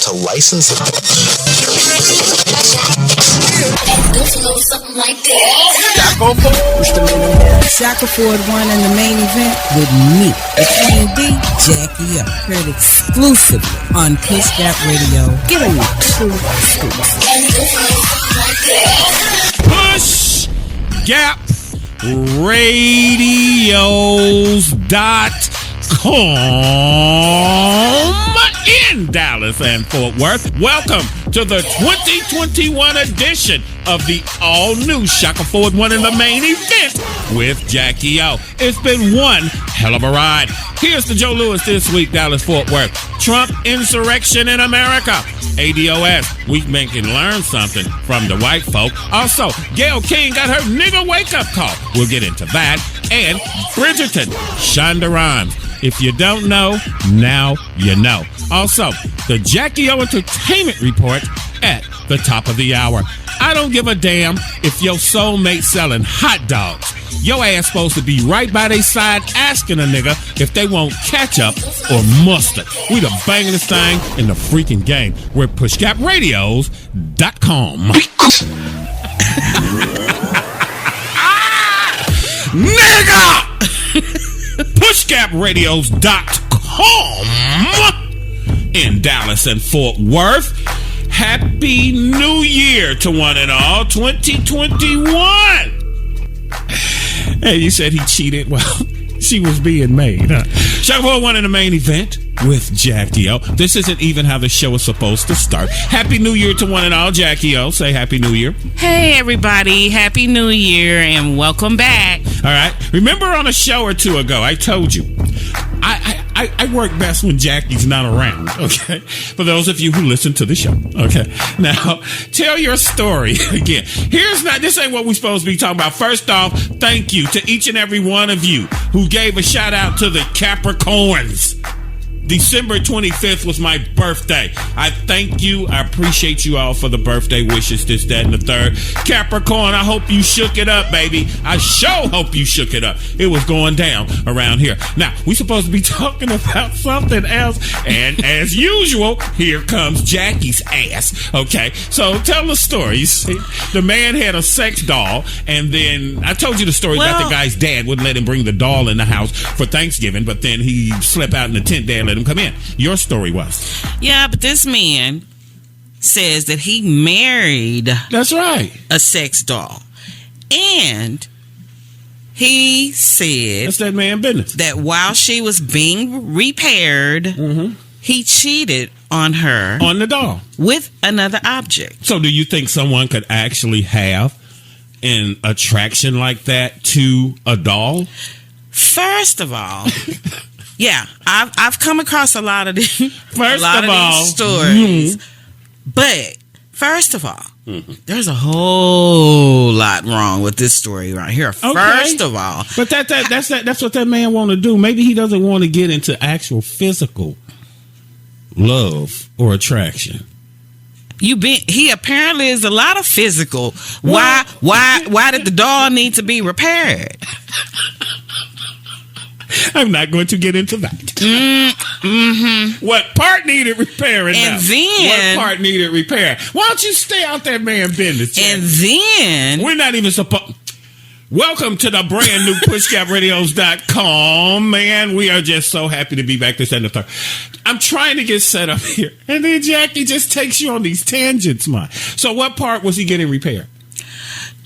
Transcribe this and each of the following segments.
To license it. Something like that. Shackelford won in the main event with me, FIEND, Jackie up. Heard exclusively on Push Gap Radio. Get a Push Gap Radios.com in Dallas and Fort Worth. Welcome to the 2021 edition of the all-new Shackelford One in the main event with Jackie O. It's been one hell of a ride. Here's the Joe Louis this week, Dallas, Fort Worth. Trump insurrection in America. ADOS, we can learn something from the white folk. Also, Gayle King got her nigga wake-up call. We'll get into that. And Bridgerton, SHONDA rhymes. If you don't know, now you know. Also, the Jackie O Entertainment Report at the top of the hour. I don't give a damn if your soulmate selling hot dogs. Your ass supposed to be right by their side asking a nigga if they want ketchup or mustard. We the bangingest thing in the freaking game. We're PushGapRadios.com. Nigga! PushGapRadios.com in Dallas and Fort Worth. Happy New Year to one and all, 2021. Hey, you said he cheated. Well, she was being made, huh? Shackelford One in the main event with Jackie O. This isn't even how the show is supposed to start. Happy New Year to one and all. Jackie O, say Happy New Year. Hey, everybody. Happy New Year and welcome back. All right. Remember on a show or two ago, I told you, I work best when Jackie's not around, okay? For those of you who listen to the show, okay? Now, tell your story again. This ain't what we're supposed to be talking about. First off, thank you to each and every one of you who gave a shout out to the Capricorns. December 25th was my birthday. I thank you. I appreciate you all for the birthday wishes, this, that, and the third. Capricorn, I hope you shook it up, baby. I sure hope you shook it up. It was going down around here. Now, we supposed to be talking about something else. And as usual, here comes Jackie's ass. Okay, so tell the story. You see, the man had a sex doll, and then I told you the story about the guy's dad wouldn't let him bring the doll in the house for Thanksgiving, but then he slept out in the tent there and let him come in. Your story was? Yeah, but this man says that he married. That's right. A sex doll. And he said that's that man business. That while she was being repaired, he cheated on her. On the doll. With another object. So do you think someone could actually have an attraction like that to a doll? First of all, yeah, I've come across a lot of these stories. But first of all, there's a whole lot wrong with this story right here. Okay. First of all, but that's what that man want to do. Maybe he doesn't want to get into actual physical love or attraction. He apparently is a lot of physical. Why did the doll need to be repaired? I'm not going to get into that. What part needed repairing? And now? then what part needed repair? Why don't you stay out that man business, Jack? And then we're not even supposed. Welcome to the brand new PushGapRadios.com, man. We are just so happy to be back this and the third. I'm trying to get set up here, and then Jackie just takes you on these tangents, man. So what part was he getting repaired?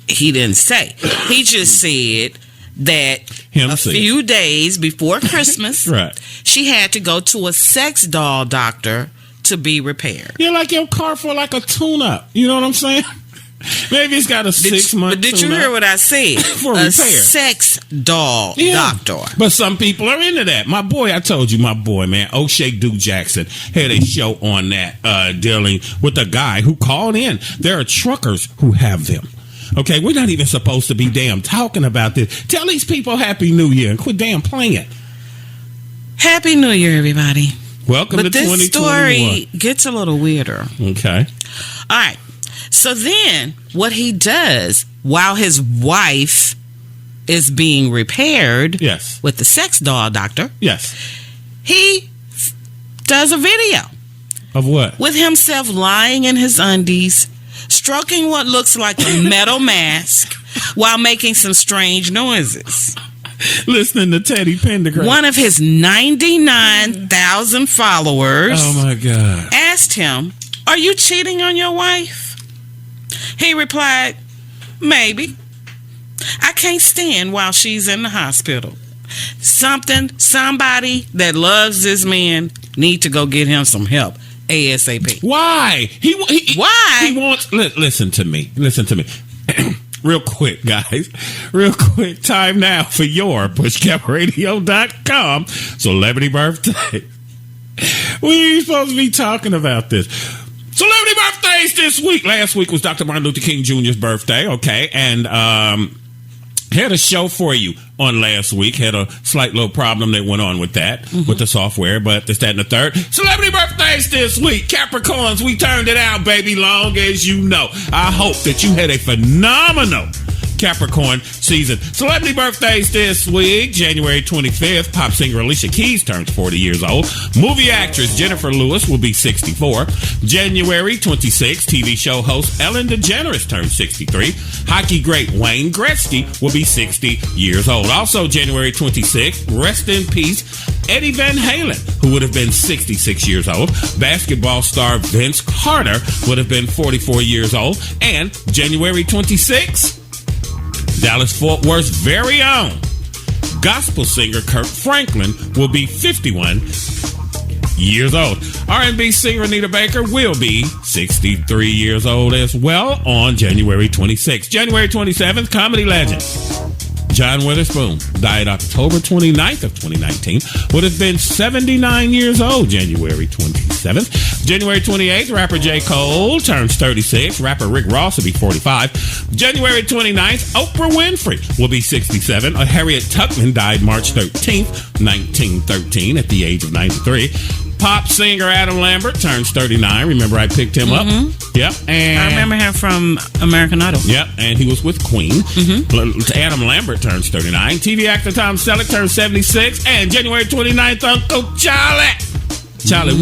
He didn't say. He just said that few days before Christmas, right, she had to go to a sex doll doctor to be repaired. You're like your car for like a tune-up. You know what I'm saying? Maybe it's got a 6 month. But did you hear what I said? For a repair. Sex doll doctor. But some people are into that. My boy, I told you, my boy, man, O'Shea Duke Jackson had a show on that dealing with a guy who called in. There are truckers who have them. Okay, we're not even supposed to be damn talking about this. Tell these people Happy New Year and quit damn playing. Happy New Year, everybody. Welcome to 2021. But this story gets a little weirder. Okay. All right. So then what he does while his wife is being repaired Yes. with the sex doll doctor, Yes. he does a video Of what? with himself lying in his undies, stroking what looks like a metal mask while making some strange noises. Listening to Teddy Pendergrass. One of his 99,000 followers Oh my God. asked him, "Are you cheating on your wife?" He replied, "Maybe. I can't stand while she's in the hospital. Somebody that loves this man need to go get him some help ASAP." Why? Why? He wants. Listen to me. Listen to me. Real quick, guys. Real quick. Time now for your pushcapradio.com celebrity birthday. We ain't supposed to be talking about this. Celebrity birthdays this week. Last week was Dr. Martin Luther King Jr.'s birthday. Okay. And had a show for you on last week. Had a slight little problem that went on with that, with the software, but this, that, and the third. Celebrity birthdays this week. Capricorns, we turned it out, baby, long as you know. I hope that you had a phenomenal Capricorn season. Celebrity birthdays this week. January 25th, pop singer Alicia Keys turns 40 years old. Movie actress Jennifer Lewis will be 64. January 26th, TV show host Ellen DeGeneres turns 63. Hockey great Wayne Gretzky will be 60 years old. Also January 26th, rest in peace, Eddie Van Halen, who would have been 66 years old. Basketball star Vince Carter would have been 44 years old. And January 26th, Dallas-Fort Worth's very own gospel singer Kirk Franklin will be 51 years old. R&B singer Anita Baker will be 63 years old as well on January 26th. January 27th, comedy legend John Witherspoon died October 29th of 2019. Would have been 79 years old January 27th. January 28th, rapper J. Cole turns 36. Rapper Rick Ross will be 45. January 29th, Oprah Winfrey will be 67. Harriet Tubman died March 13th, 1913 at the age of 93. Pop singer Adam Lambert turns 39. Remember I picked him up? Yep. And I remember him from American Idol. Yep, and he was with Queen. Adam Lambert turns 39. TV actor Tom Selleck turns 76. And January 29th, Uncle Charlie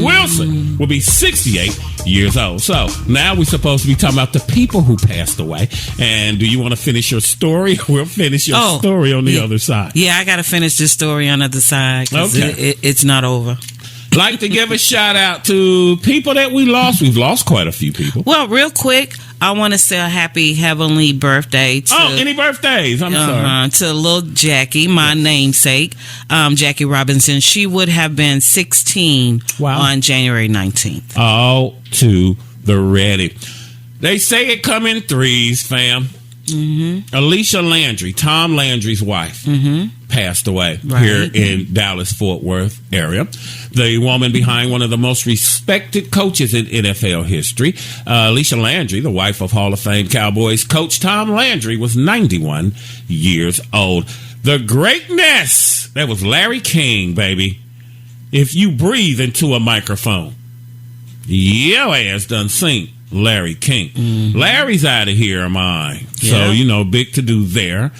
Wilson will be 68 years old. So now we're supposed to be talking about the people who passed away. And do you want to finish your story? We'll finish your story on the other side. Yeah, I got to finish this story on the other side. Okay. It's not over. Like to give a shout out to people that we lost. We've lost quite a few people. Well, real quick, I want to say a happy heavenly birthday to... Oh, any birthdays? I'm sorry. To little Jackie, my namesake, Jackie Robinson. She would have been 16 on January 19th. Oh, to the ready. They say it come in threes, fam. Alicia Landry, Tom Landry's wife, passed away here in Dallas-Fort Worth area. The woman behind one of the most respected coaches in NFL history, Alicia Landry, the wife of Hall of Fame Cowboys coach Tom Landry, was 91 years old. The greatness, that was Larry King, baby. If you breathe into a microphone, your ass done sing Larry King. Larry's out of here, mine. So, big to do there.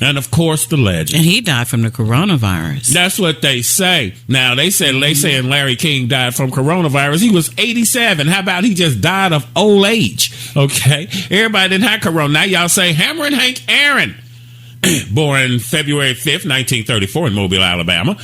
And of course, the legend. And he died from the coronavirus. That's what they say. Now, they saying Larry King died from coronavirus. He was 87. How about he just died of old age? Okay. Everybody didn't have corona. Now y'all say Hammer and Hank Aaron, born February 5th, 1934 in Mobile, Alabama.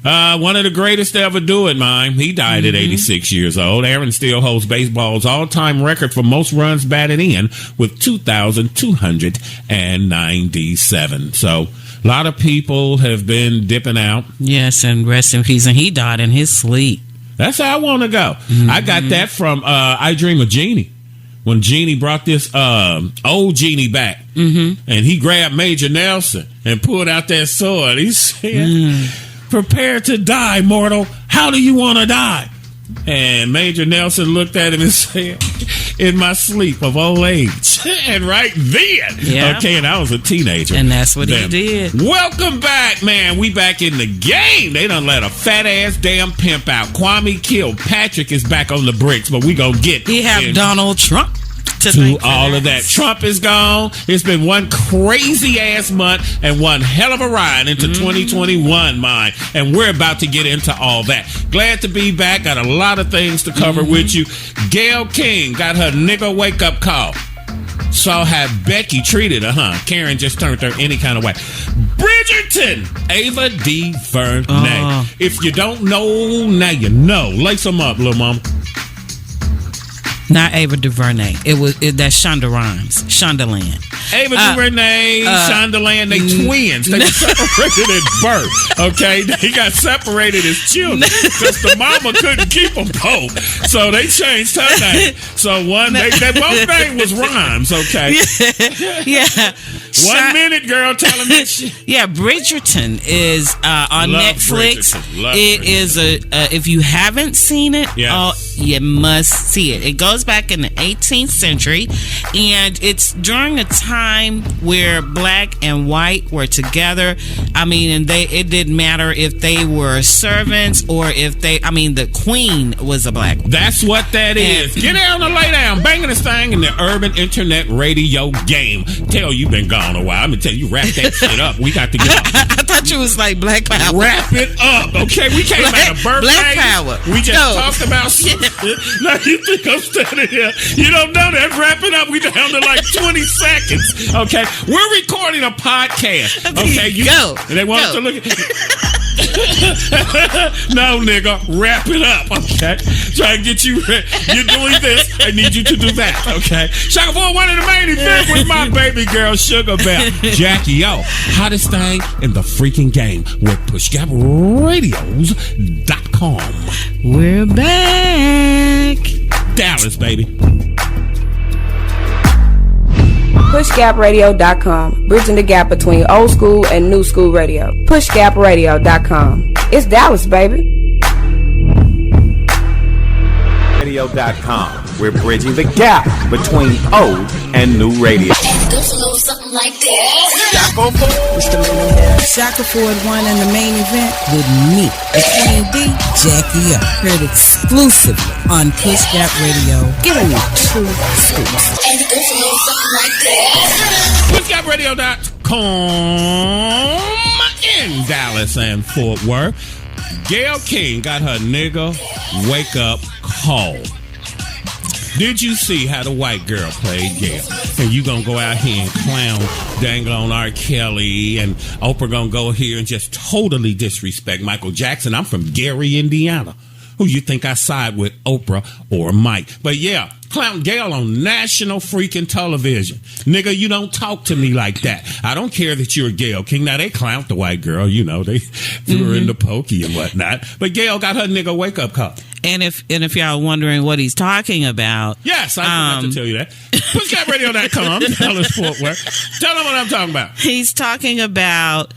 One of the greatest to ever do it, mine. He died at 86 years old. Aaron still holds baseball's all-time record for most runs batted in with 2,297. So a lot of people have been dipping out. Yes, and rest in peace. And he died in his sleep. That's how I want to go. I got that from I Dream of Jeannie. When Jeannie brought this old Jeannie back, and he grabbed Major Nelson and pulled out that sword. He said, "Prepare to die, mortal. How do you want to die?" And Major Nelson looked at him and said, "In my sleep of old age." And right then, okay, and I was a teenager. And that's what he did. Welcome back, man. We back in the game. They done let a fat-ass damn pimp out. Kwame Kilpatrick is back on the bricks, but we gonna get He have Donald Trump to all of that. Trump is gone. It's been one crazy ass month and one hell of a ride into 2021, mine. And we're about to get into all that. Glad to be back. Got a lot of things to cover with you. Gayle King got her nigga wake up call. Saw how Becky treated her, Karen just turned her any kind of way. Bridgerton, Ava DuVernay. If you don't know, now you know. Lace them up, little mama. Not Ava DuVernay. That's Shonda Rhimes. Shondaland. Ava DuVernay, Shondaland, they twins. They were separated at birth. Okay, they got separated as children because the mama couldn't keep them both, so they changed her name. So one, they both name was Rhymes. Okay, yeah. 1 minute, girl, telling me shit. Yeah, Bridgerton is on Netflix. It is if you haven't seen it, you must see it. It goes back in the 18th century, and it's during a time where black and white were together. I mean, and it didn't matter if they were servants or if the queen was a black woman. That's what that is. Get down and lay down, banging this thing in the urban internet radio game. Tell you been gone a while. I'm gonna tell you, wrap that shit up. We got to get up. I thought you was like Black Power. Wrap it up, okay? We came out of birthday. Black Power. We just talked about shit. Now you think I'm standing here? You don't know that. Wrap it up. We down to like 20 seconds. Okay, we're recording a podcast. Okay, go. And they want us to look at. No, nigga, wrap it up. Okay, try to get you. You're doing this. I need you to do that. Okay, Shaka 4-1 in the main event with my baby girl Sugar Bell, Jackie O, hottest thing in the freaking game with PushGapRadios.com. We're back, Dallas, baby. PushGapRadio.com, bridging the gap between old school and new school radio. PushGapRadio.com. It's Dallas, baby. Radio.com. We're bridging the gap between old and new radio. Something like that. Shaka Ford won in the main event with me, FIEND, Jackie up. Heard exclusively on Push Gap Radio. Giving you true scoops. And it goes a little something like that. PushGapRadio.com in Dallas and Fort Worth. Gayle King got her nigga wake up call. Did you see how the white girl played Gayle? And you gonna go out here and clown dangle on R. Kelly, and Oprah gonna go here and just totally disrespect Michael Jackson. I'm from Gary, Indiana. Who you think I side with, Oprah or Mike? But yeah, clown Gayle on national freaking television. Nigga, you don't talk to me like that. I don't care that you're Gayle King. Now, they clowned the white girl. You know, they threw her in the pokey and whatnot. But Gayle got her nigga wake-up call. And if y'all wondering what he's talking about. Yes, I forgot to tell you that. PushGapRadio.com, Dallas Fort Worth. Tell them what I'm talking about. He's talking about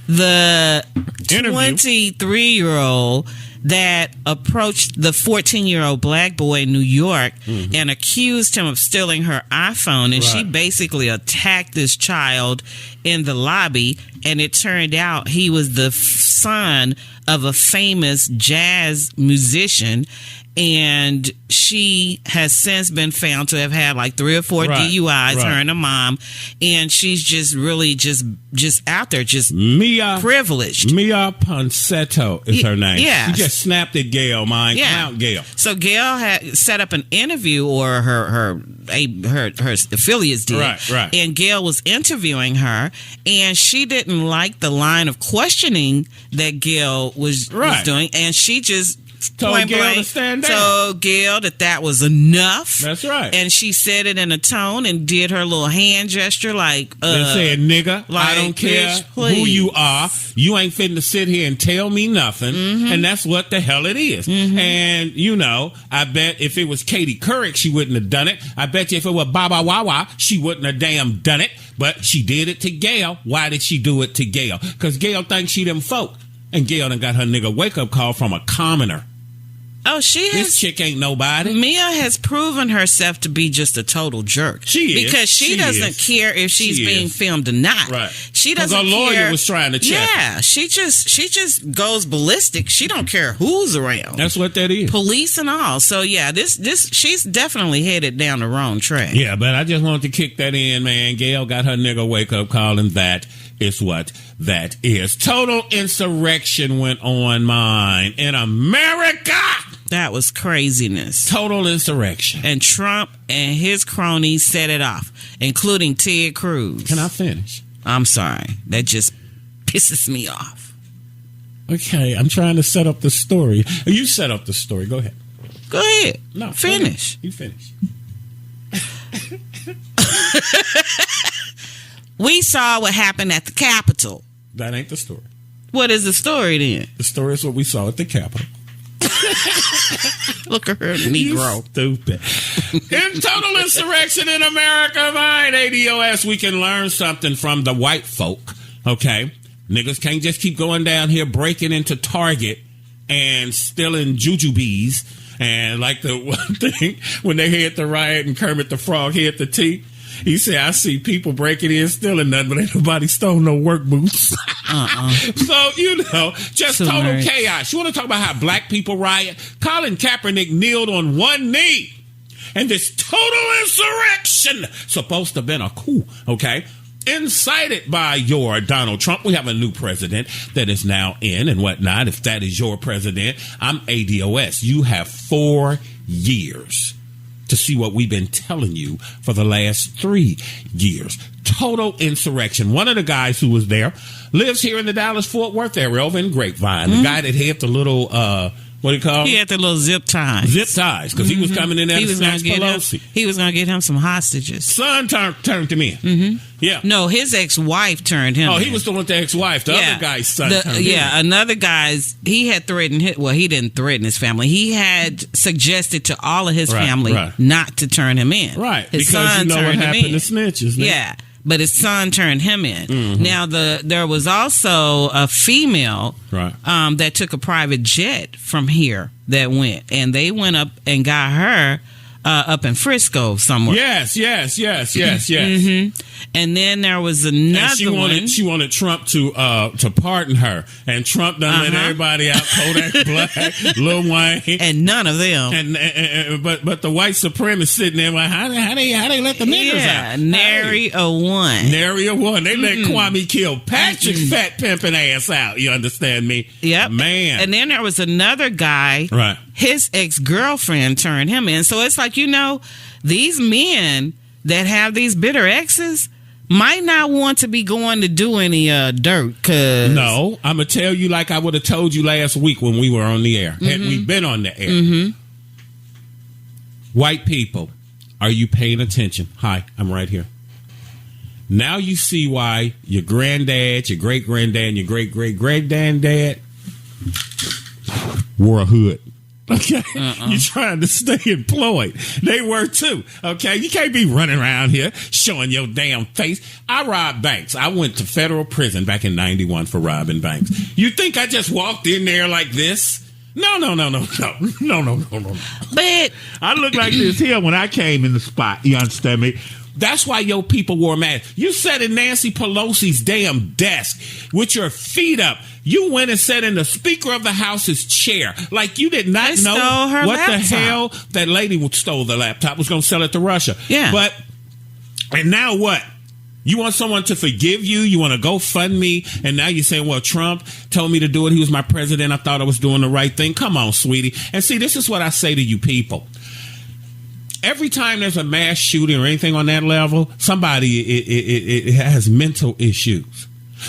the 23-year-old that approached the 14-year-old black boy in New York and accused him of stealing her iPhone. And she basically attacked this child in the lobby. And it turned out he was the son of a famous jazz musician. And she has since been found to have had like 3 or 4 DUIs, her and her mom. And she's just really just out there, just privileged. Mia Ponsetto is her name. Yeah. She just snapped at Gayle, Count Gayle. So Gayle had set up an interview, or her affiliates did. Right. And Gayle was interviewing her, and she didn't like the line of questioning that Gayle was doing. And she just told Gayle to stand down. Told Gayle that was enough. That's right. And she said it in a tone and did her little hand gesture like, they said, nigga, like, I don't care who you are. You ain't fitting to sit here and tell me nothing. And that's what the hell it is. And, you know, I bet if it was Katie Couric, she wouldn't have done it. I bet you if it was Baba Wawa, she wouldn't have damn done it. But she did it to Gayle. Why did she do it to Gayle? Because Gayle thinks she them folk. And Gayle done got her nigga wake-up call from a commoner. Oh, she has. This chick ain't nobody. Mia has proven herself to be just a total jerk. She is. Because she doesn't care if she's being filmed or not. Right. She doesn't care. Because her lawyer was trying to check. Yeah, she just goes ballistic. She don't care who's around. That's what that is. Police and all. So yeah, this she's definitely headed down the wrong track. Yeah, but I just wanted to kick that in, man. Gayle got her nigga wake up call, and that is what that is. Total insurrection went on mine in America. That was craziness. Total insurrection. And Trump and his cronies set it off, including Ted Cruz. Can I finish? I'm sorry. That just pisses me off. Okay, I'm trying to set up the story. You set up the story. Go ahead. Go ahead. No, finish. You finish. We saw what happened at the Capitol. That ain't the story. What is the story then? The story is what we saw at the Capitol. Look at her, Negro. Stupid. In total insurrection in America, mine, ADOS, we can learn something from the white folk. Okay? Niggas can't just keep going down here breaking into Target and stealing jujubes. And like the one thing, when they had the riot and Kermit the Frog hit the tea, he said, I see people breaking in, stealing nothing, but ain't nobody stole no work boots. So, just so total nice. chaos. You want to talk about how black people riot? Colin Kaepernick kneeled on one knee. And this total insurrection, supposed to have been a coup, okay? Incited by your Donald Trump. We have a new president that is now in and whatnot. If that is your president, I'm ADOS. You have 4 years to see what we've been telling you for the last 3 years. Total insurrection. One of the guys who was there lives here in the Dallas-Fort Worth area over in Grapevine. The guy that had the little, what do you call it? He had the little zip ties. Zip ties, because he was coming in there to snatch Pelosi. He was going to get him some hostages. Son turned him in. Yeah. No, his ex-wife turned him in. He was the one with the ex-wife. The other guy's son turned him in. Yeah, another guy's, he had threatened, he didn't threaten his family. He had suggested to all of his family not to turn him in. Right, his because son you know what turned him happened in. to snitches. Man. Yeah, but his son turned him in. Now, there was also a female that took a private jet from here that went, and they went up and got her up in Frisco somewhere. Yes. And then there was another one. She wanted Trump to pardon her, and Trump done let everybody out. Kodak Black, Lil Wayne, and none of them. And but the white supremacists sitting there like, how they let the niggers out? Nary a one. Nary a one. They let Kwame kill Patrick fat pimping ass out. You understand me? Yep, man. And then there was another guy. Right. His ex-girlfriend turned him in. So it's like, these men that have these bitter exes might not want to be going to do any dirt. No, I'm going to tell you like I would have told you last week when we were on the air. Had we been on the air. White people, are you paying attention? Hi, I'm right here. Now you see why your granddad, your great-granddad, and your great-great-great-granddad wore a hood. Okay, you're trying to stay employed. They were too. Okay, you can't be running around here showing your damn face. I robbed banks. I went to federal prison back in '91 for robbing banks. You think I just walked in there like this? No. But I looked like this here when I came in the spot. You understand me? That's why your people wore masks. You sat in Nancy Pelosi's damn desk with your feet up. You went and sat in the Speaker of the House's chair. Like you did not know what laptop. The hell that lady stole the laptop, was going to sell it to Russia. Yeah. And now what? You want someone to forgive you? You want to go fund me? And now you're saying, well, Trump told me to do it. He was my president. I thought I was doing the right thing. Come on, sweetie. And see, this is what I say to you people. Every time there's a mass shooting or anything on that level, somebody it has mental issues.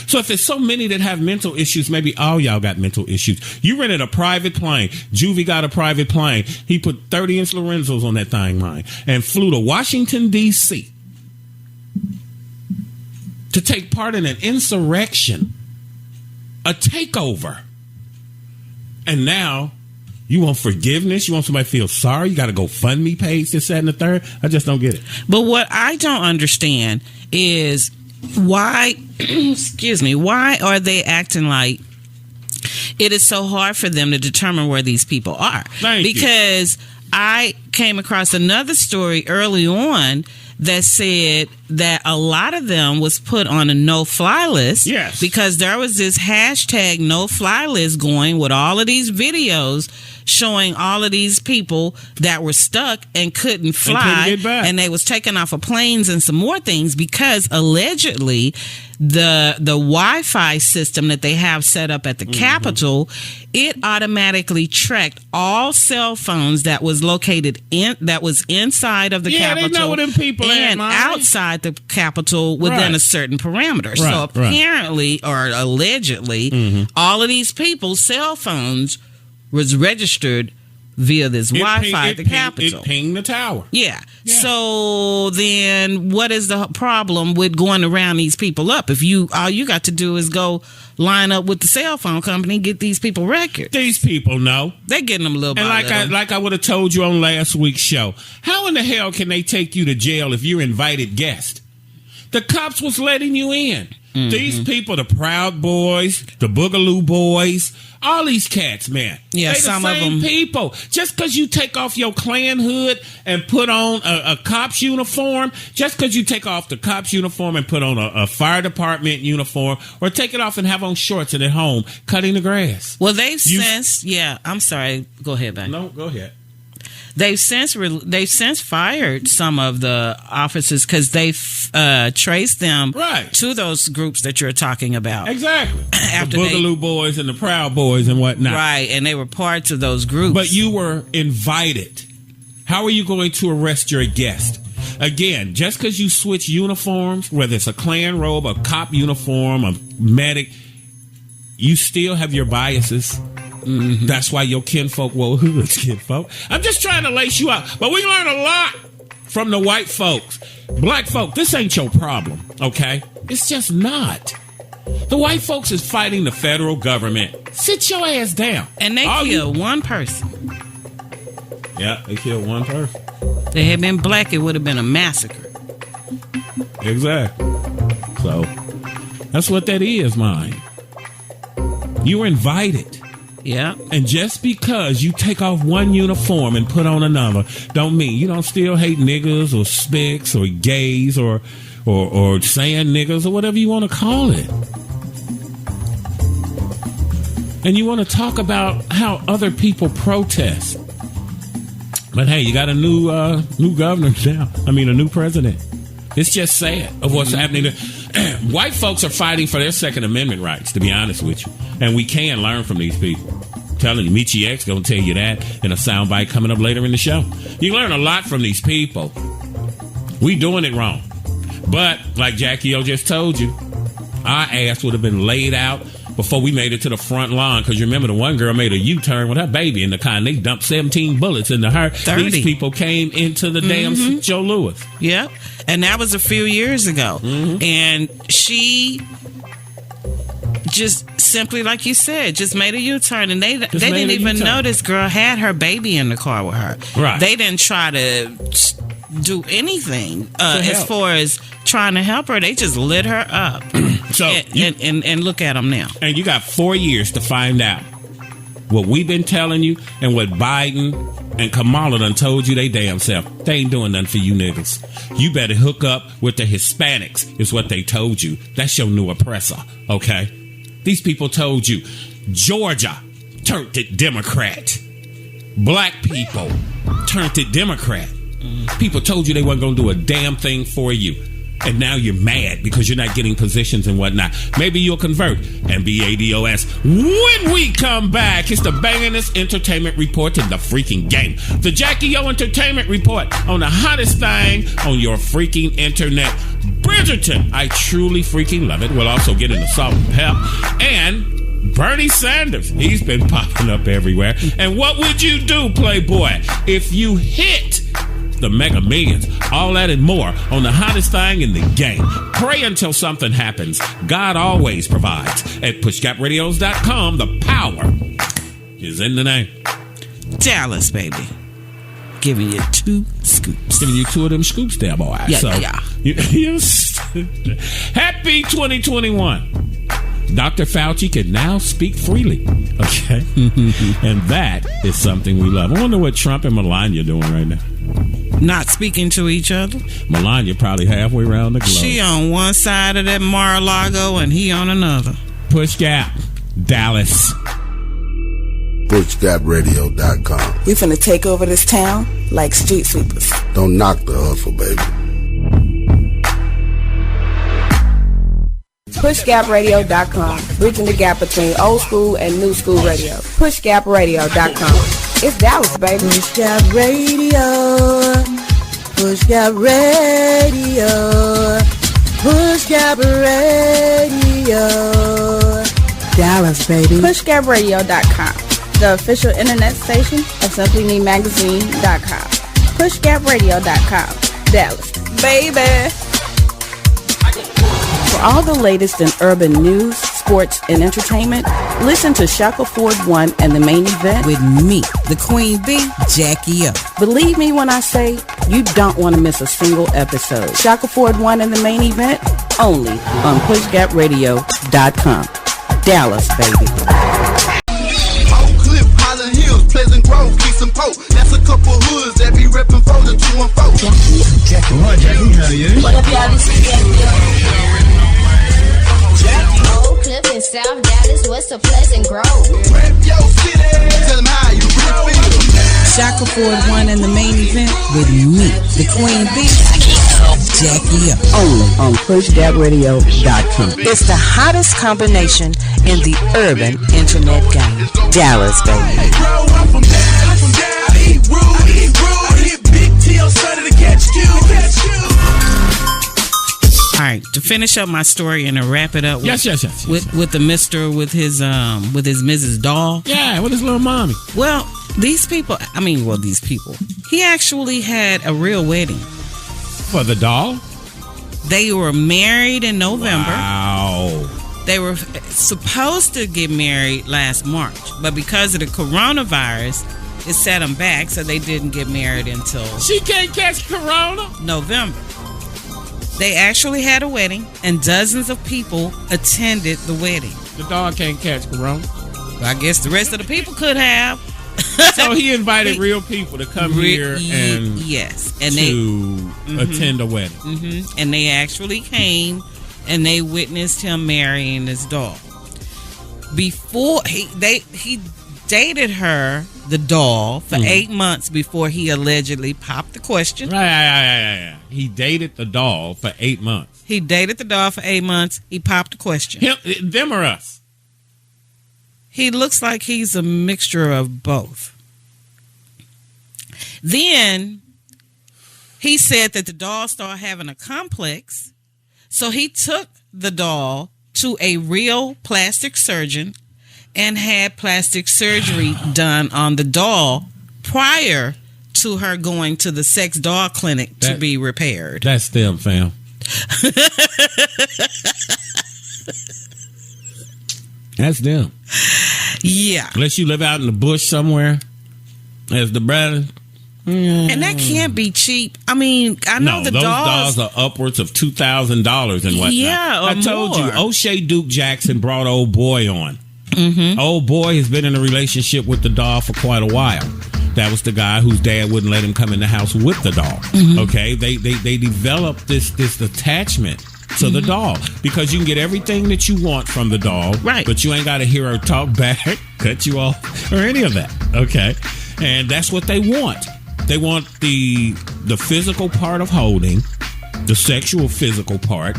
So if there's so many that have mental issues, maybe all y'all got mental issues. You rented a private plane. Juvie got a private plane. He put 30-inch Lorenzos on that thing, mine, and flew to Washington, D.C. to take part in an insurrection, a takeover. And now you want forgiveness? You want somebody to feel sorry? You got to go fund me page, this, that, and the third? I just don't get it. But what I don't understand is why, why are they acting like it is so hard for them to determine where these people are. Because I came across another story early on that said that a lot of them was put on a no-fly list. Yes. Because there was this hashtag no-fly list going with all of these videos showing all of these people that were stuck and couldn't fly. And couldn't get back. And they was taken off of planes and some more things because allegedly the Wi-Fi system that they have set up at the Capitol, it automatically tracked all cell phones that was located inside of the Capitol, they know where them people and outside the Capitol within a certain parameter. So apparently or allegedly, all of these people's cell phones was registered via this Wi-Fi at the Capitol. It pinged the tower. Yeah. So then what is the problem with going around these people up? If all you got to do is go line up with the cell phone company and get these people records. These people know. They're getting them a little bit. And like I would have told you on last week's show, how in the hell can they take you to jail if you're invited guest? The cops was letting you in. These people, the Proud Boys, the Boogaloo Boys, all these cats, man. Yeah, they some the of same them. people. Just because you take off your Klan hood and put on a cop's uniform, just because you take off the cop's uniform and put on a fire department uniform, or take it off and have on shorts and at home cutting the grass. Well, they've since, I'm sorry. Go ahead, babe. No, go ahead. They've since fired some of the officers because they've traced them to those groups that you're talking about. Exactly. After the Boogaloo Boys and the Proud Boys and whatnot. Right, and they were parts of those groups. But you were invited. How are you going to arrest your guest? Again, just because you switch uniforms, whether it's a Klan robe, a cop uniform, a medic, you still have your biases. That's why your kinfolk wore hoods, kinfolk. I'm just trying to lace you out. But we learn a lot from the white folks. Black folk, this ain't your problem, okay? It's just not. The white folks is fighting the federal government. Sit your ass down. And they killed one person. Yeah, they killed one person. If they had been black, it would have been a massacre. Exactly. So, that's what that is, mine. You were invited. Yeah. And just because you take off one uniform and put on another, don't mean you don't still hate niggas or spicks or gays or sand niggas or whatever you want to call it. And you want to talk about how other people protest. But hey, you got a new governor now. I mean, a new president. It's just sad of what's happening. White folks are fighting for their Second Amendment rights, to be honest with you. And we can learn from these people. I'm telling you, Michi X going to tell you that in a soundbite coming up later in the show. You learn a lot from these people. We doing it wrong. But, like Jackie O just told you, our ass would have been laid out before we made it to the front lawn. Because you remember the one girl made a U-turn with her baby in the car and they dumped 17 bullets into her. 30. These people came into the damn Joe Louis. Yep. And that was a few years ago. And she just simply, like you said, just made a U-turn. And they didn't even know this girl had her baby in the car with her. Right. They didn't try to do anything as far as trying to help her. They just lit her up. So and look at them now. And you got 4 years to find out what we've been telling you and what Biden and Kamala done told you they damn self. They ain't doing nothing for you niggas. You better hook up with the Hispanics is what they told you. That's your new oppressor, okay? These people told you Georgia turned it Democrat. Black people turned it Democrat. People told you they weren't going to do a damn thing for you. And now you're mad because you're not getting positions and whatnot. Maybe you'll convert and be ADOS. When we come back, it's the bangingest entertainment report in the freaking game. The Jackie O Entertainment Report on the hottest thing on your freaking internet. Bridgerton. I truly freaking love it. We'll also get into Salt and Pep. And Bernie Sanders. He's been popping up everywhere. And what would you do, Playboy, if you hit the Mega Millions? All that and more on the hottest thing in the game. Pray until something happens. God always provides. At pushgapradios.com, the power is in the name. Dallas, baby. Giving you 2 scoops. Giving you 2 of them scoops there, boy. Yeah. Yes. Happy 2021. Dr. Fauci can now speak freely Okay? And that is something we love. I wonder what Trump and Melania doing right now. Not speaking to each other. Melania probably halfway around the globe. She on one side of that Mar-a-Lago and he on another. Push Gap, Dallas. PushGapRadio.com. We finna take over this town like street sweepers. Don't knock the hustle, baby. PushGapRadio.com. Bridging the gap between old school and new school radio. PushGapRadio.com. It's Dallas, baby. Push Gap Radio. Push Gap Radio. Push Gap Radio. Dallas, baby. PushGapRadio.com. The official internet station of SimplyMeMagazine.com. PushGapRadio.com. Dallas, baby. For all the latest in urban news, sports, and entertainment, listen to Shackleford 1 and the main event With me, the Queen Bee, Jackie O. Believe me when I say you don't want to miss a single episode. Shackleford 1 and the main event, only on PushGapRadio.com. Dallas, baby. Oak Cliff, Highland Hills, Pleasant Grove, Peace and Pope. That's a couple hoods that be reppin' for the 214. Jackie, how are you? What up, y'all? This is Oak Cliff in South Dallas, west of Pleasant Grove. Rep your city. Tell them how you really feel. Shackleford 1 and the main event with me, the Queen Bee, Jackie O. Only on PushGapRadio.com. It's the hottest combination in the urban internet game. Dallas, baby. Grow up from down, eat rude, hit big T.O. Sunday to catch you. All right, to finish up my story and to wrap it up with, Yes. with the Mr. with his Mrs. Doll. Yeah, with his little mommy. Well, these people, he actually had a real wedding. For the doll? They were married in November. Wow. They were supposed to get married last March, but because of the coronavirus, it set them back, so they didn't get married until She can't catch corona? November. They actually had a wedding, and dozens of people attended the wedding. The dog can't catch corona. I guess the rest of the people could have. So he invited real people to come here and yes, and to attend a wedding. and they actually came and they witnessed him marrying his doll. Before he dated her, the doll, for 8 months before he allegedly popped the question. Right. He dated the doll for 8 months. He dated the doll for 8 months. He popped the question. Them or us? He looks like he's a mixture of both. Then he said that the doll started having a complex, so he took the doll to a real plastic surgeon and had plastic surgery done on the doll prior to her going to the sex doll clinic to be repaired. That's them, fam. That's them. Yeah. Unless you live out in the bush somewhere, as the brother. And that can't be cheap. I mean, I know the those dolls are upwards of $2,000 and whatnot. Yeah, or I told more. you, O'Shea Duke Jackson brought old boy on. Old boy has been in a relationship with the doll for quite a while. That was the guy whose dad wouldn't let him come in the house with the doll. Okay, they developed this attachment to the doll because you can get everything that you want from the doll, right? But you ain't got to hear her talk back, cut you off, or any of that. Okay, and that's what they want. They want the physical part of holding, the sexual physical part.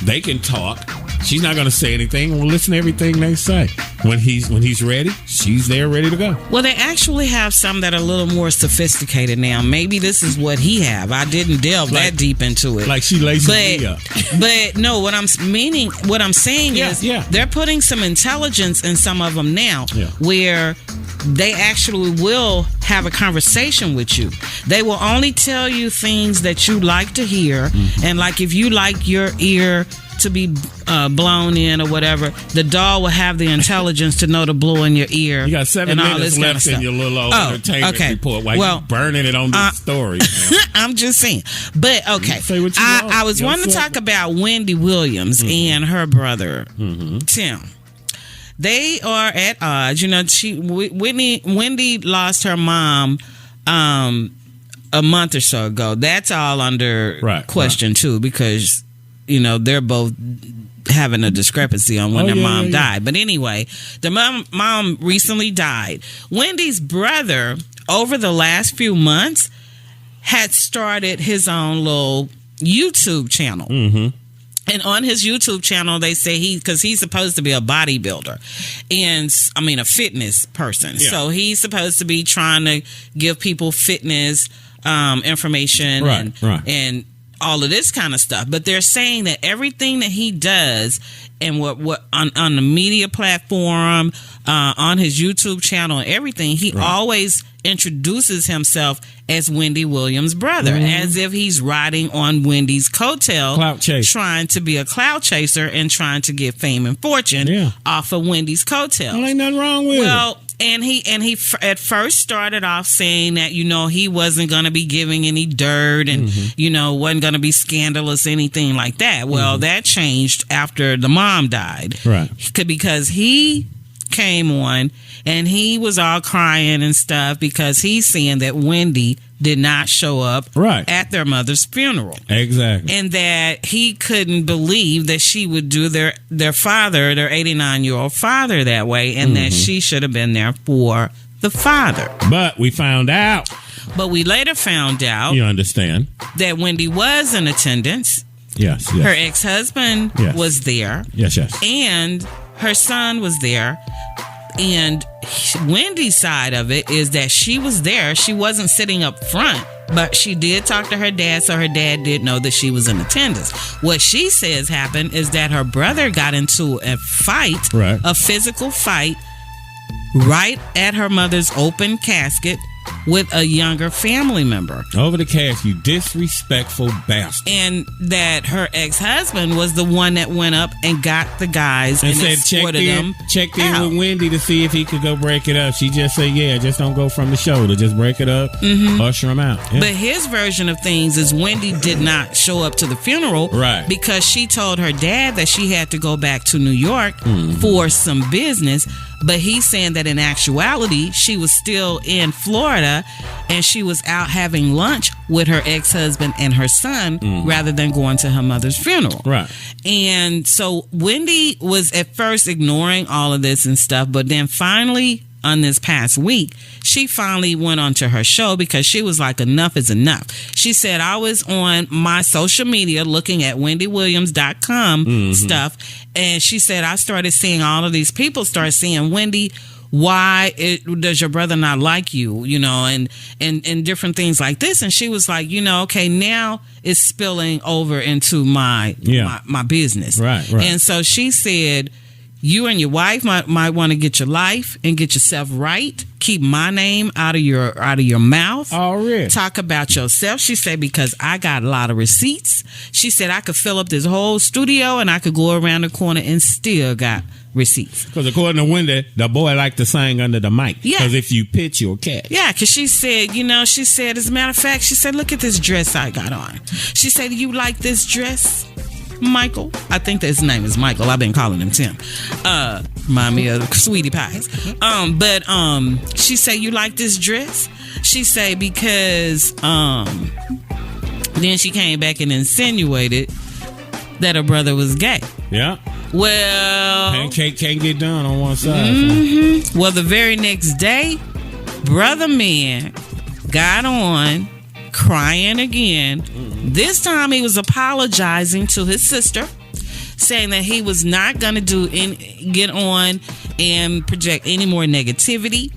They can talk. She's not going to say anything. We'll listen to everything they say. When he's ready, she's there ready to go. Well, they actually have some that are a little more sophisticated now. Maybe this is what he have. I didn't delve that deep into it. Like she laces me up. But no, what I'm saying is they're putting some intelligence in some of them now where they actually will have a conversation with you. They will only tell you things that you like to hear. And like if you like your ear to be blown in or whatever, the doll will have the intelligence to know to blow in your ear. You got 7 minutes left in your little old entertainment report while you're burning it on this story. I'm just saying. But okay, say what you want. I was wanting to talk about Wendy Williams and her brother Tim. They are at odds. You know, Wendy lost her mom a month or so ago. That's all under question too, because you know they're both having a discrepancy on when their mom died. But anyway, the mom recently died. Wendy's brother, over the last few months, had started his own little YouTube channel. And on his YouTube channel, they say because he's supposed to be a bodybuilder, and a fitness person. Yeah. So he's supposed to be trying to give people fitness information and all of this kind of stuff. But they're saying that everything that he does and what on the media platform, on his YouTube channel and everything, he always introduces himself as Wendy Williams' brother, as if he's riding on Wendy's coattail, trying to be a clout chaser and trying to get fame and fortune off of Wendy's coattail. Well, ain't nothing wrong with it. And he at first started off saying that, you know, he wasn't going to be giving any dirt and, you know, wasn't going to be scandalous, anything like that. Well, that changed after the mom died. Right. Because he came on and he was all crying and stuff because he's saying that Wendy did not show up at their mother's funeral. Exactly. And that he couldn't believe that she would do their father, their 89-year-old father, that way, and that she should have been there for the father. But we found out. But we later found out. You understand. That Wendy was in attendance. Yes. Her ex-husband was there. Yes. And her son was there. And Wendy's side of it is that she was there. She wasn't sitting up front, but she did talk to her dad, so her dad did know that she was in attendance. What she says happened is that her brother got into a fight, a physical fight, right at her mother's open casket with a younger family member. Over the cash, you disrespectful bastard. And that her ex-husband was the one that went up and got the guys and said, checked in with Wendy to see if he could go break it up. She just said, just don't go from the shoulder. Just break it up, usher him out. Yeah. But his version of things is Wendy did not show up to the funeral because she told her dad that she had to go back to New York for some business. But he's saying that in actuality, she was still in Florida and she was out having lunch with her ex-husband and her son rather than going to her mother's funeral. Right. And so Wendy was at first ignoring all of this and stuff, but then finally, on this past week, she finally went onto her show because she was like, enough is enough. She said, I was on my social media looking at wendywilliams.com stuff, and she said, I started seeing all of these people start saying, Wendy, why does your brother not like you, you know, and different things like this. And she was like, you know, okay, now it's spilling over into my business. Right. And so she said, you and your wife might want to get your life and get yourself right. Keep my name out of your mouth. Already. Talk about yourself. She said, because I got a lot of receipts. She said, I could fill up this whole studio and I could go around the corner and still got receipts. Because according to Wendy, the boy liked to sing under the mic. Yeah. Because if you pitch, you'll catch. Yeah, because she said, as a matter of fact, she said, look at this dress I got on. She said, you like this dress, Michael? I think that his name is Michael. I've been calling him Tim. Remind me of Sweetie Pies. But she said, you like this dress? She said, because then she came back and insinuated that her brother was gay. Yeah. Well, pancake can't get done on one side. So. Well, the very next day, Brother Man got on crying again. This time he was apologizing to his sister, saying that he was not going to get on and project any more negativity.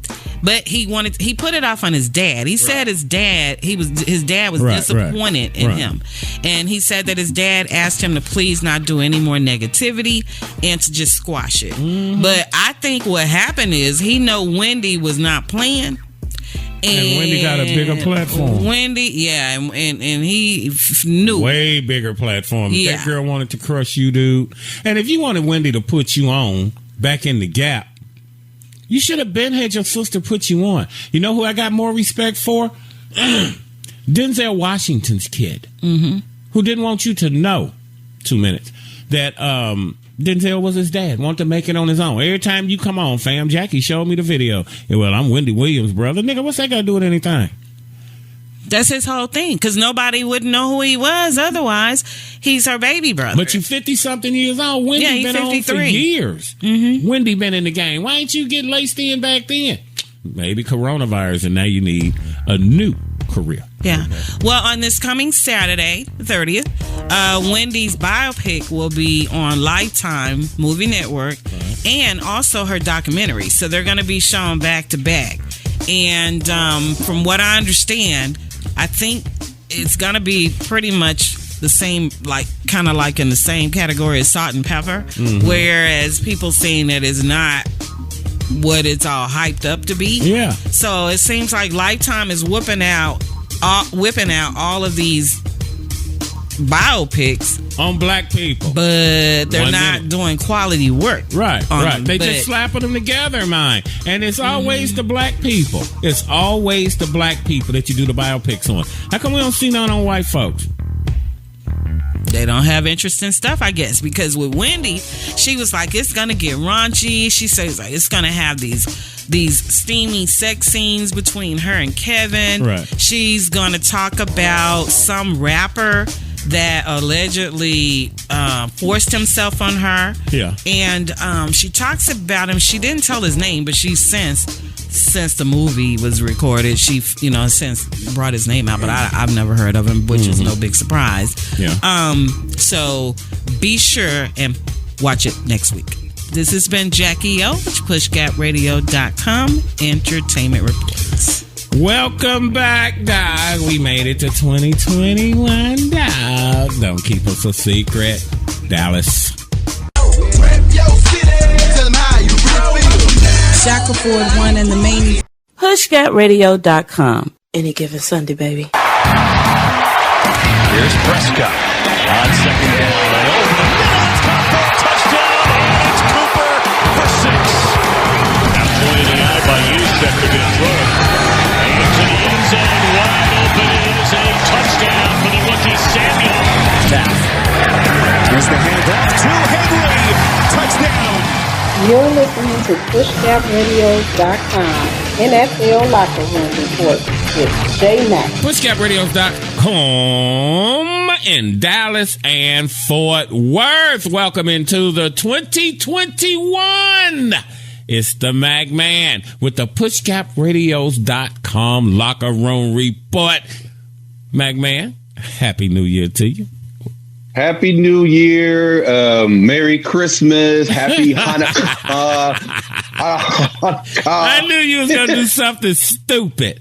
But he put it off on his dad. He said his dad was disappointed in him. And he said that his dad asked him to please not do any more negativity and to just squash it. But I think what happened is he know Wendy was not playing. And Wendy got a bigger platform. Wendy, and he knew. Way bigger platform. Yeah. That girl wanted to crush you, dude. And if you wanted Wendy to put you on back in the Gap, you should have been had your sister put you on. You know who I got more respect for? Denzel Washington's kid, who didn't want you to know, 2 minutes, that Denzel was his dad. Want to make it on his own. Every time you come on, fam, Jackie showed me the video. Yeah, well, I'm Wendy Williams' brother. Nigga, what's that got to do with anything? That's his whole thing, because nobody would know who he was otherwise. He's her baby brother. But you 50-something years old. Wendy he's been 53. on for years. Mm-hmm. Wendy been in the game. Why ain't you get laced in back then? Maybe coronavirus, and now you need a new career. Yeah. Well, on this coming Saturday, the 30th, Wendy's biopic will be on Lifetime Movie Network and also her documentary. So they're going to be shown back to back. And from what I understand, I think it's going to be pretty much the same, like kind of like in the same category as Salt and Pepper, whereas people saying that it's not what it's all hyped up to be. Yeah. So it seems like Lifetime is whipping out all of these biopics on black people, but they're not doing quality work. Right. They just slapping them together, man. And it's always the black people. It's always the black people that you do the biopics on. How come we don't see none on white folks? They don't have interest in stuff, I guess, because with Wendy, she was like, it's gonna get raunchy. She says like it's gonna have these steamy sex scenes between her and Kevin. Right. She's gonna talk about some rapper that allegedly forced himself on her. Yeah. And she talks about him. She didn't tell his name, but she since the movie was recorded, she since brought his name out, but I've never heard of him, which is no big surprise. Yeah. So be sure and watch it next week. This has been Jackie O, PushGapRadio.com Entertainment Reports. Welcome back, dog. We made it to 2021, dog. Don't keep us a secret, Dallas. Shackleford 1 and the main. PushGapRadio.com. Any given Sunday, baby. Here's Prescott on second down. Over the middle, it's caught for a touchdown. And it's Cooper for 6. Now pointed out by Youssef to get thrown. And to the end zone, wide open. It is a touchdown for the rookie Samuel. Here's the handoff to Henry. Touchdown. You're listening to PushGapRadio.com NFL Locker Room Report with J Mac. PushGapRadio.com in Dallas and Fort Worth. Welcome into the 2021. It's the Mac Man with the PushGapRadios.com Locker Room Report. Mac Man, Happy New Year to you. Happy New Year, Merry Christmas, Happy Hanukkah. I knew you was going to do something stupid.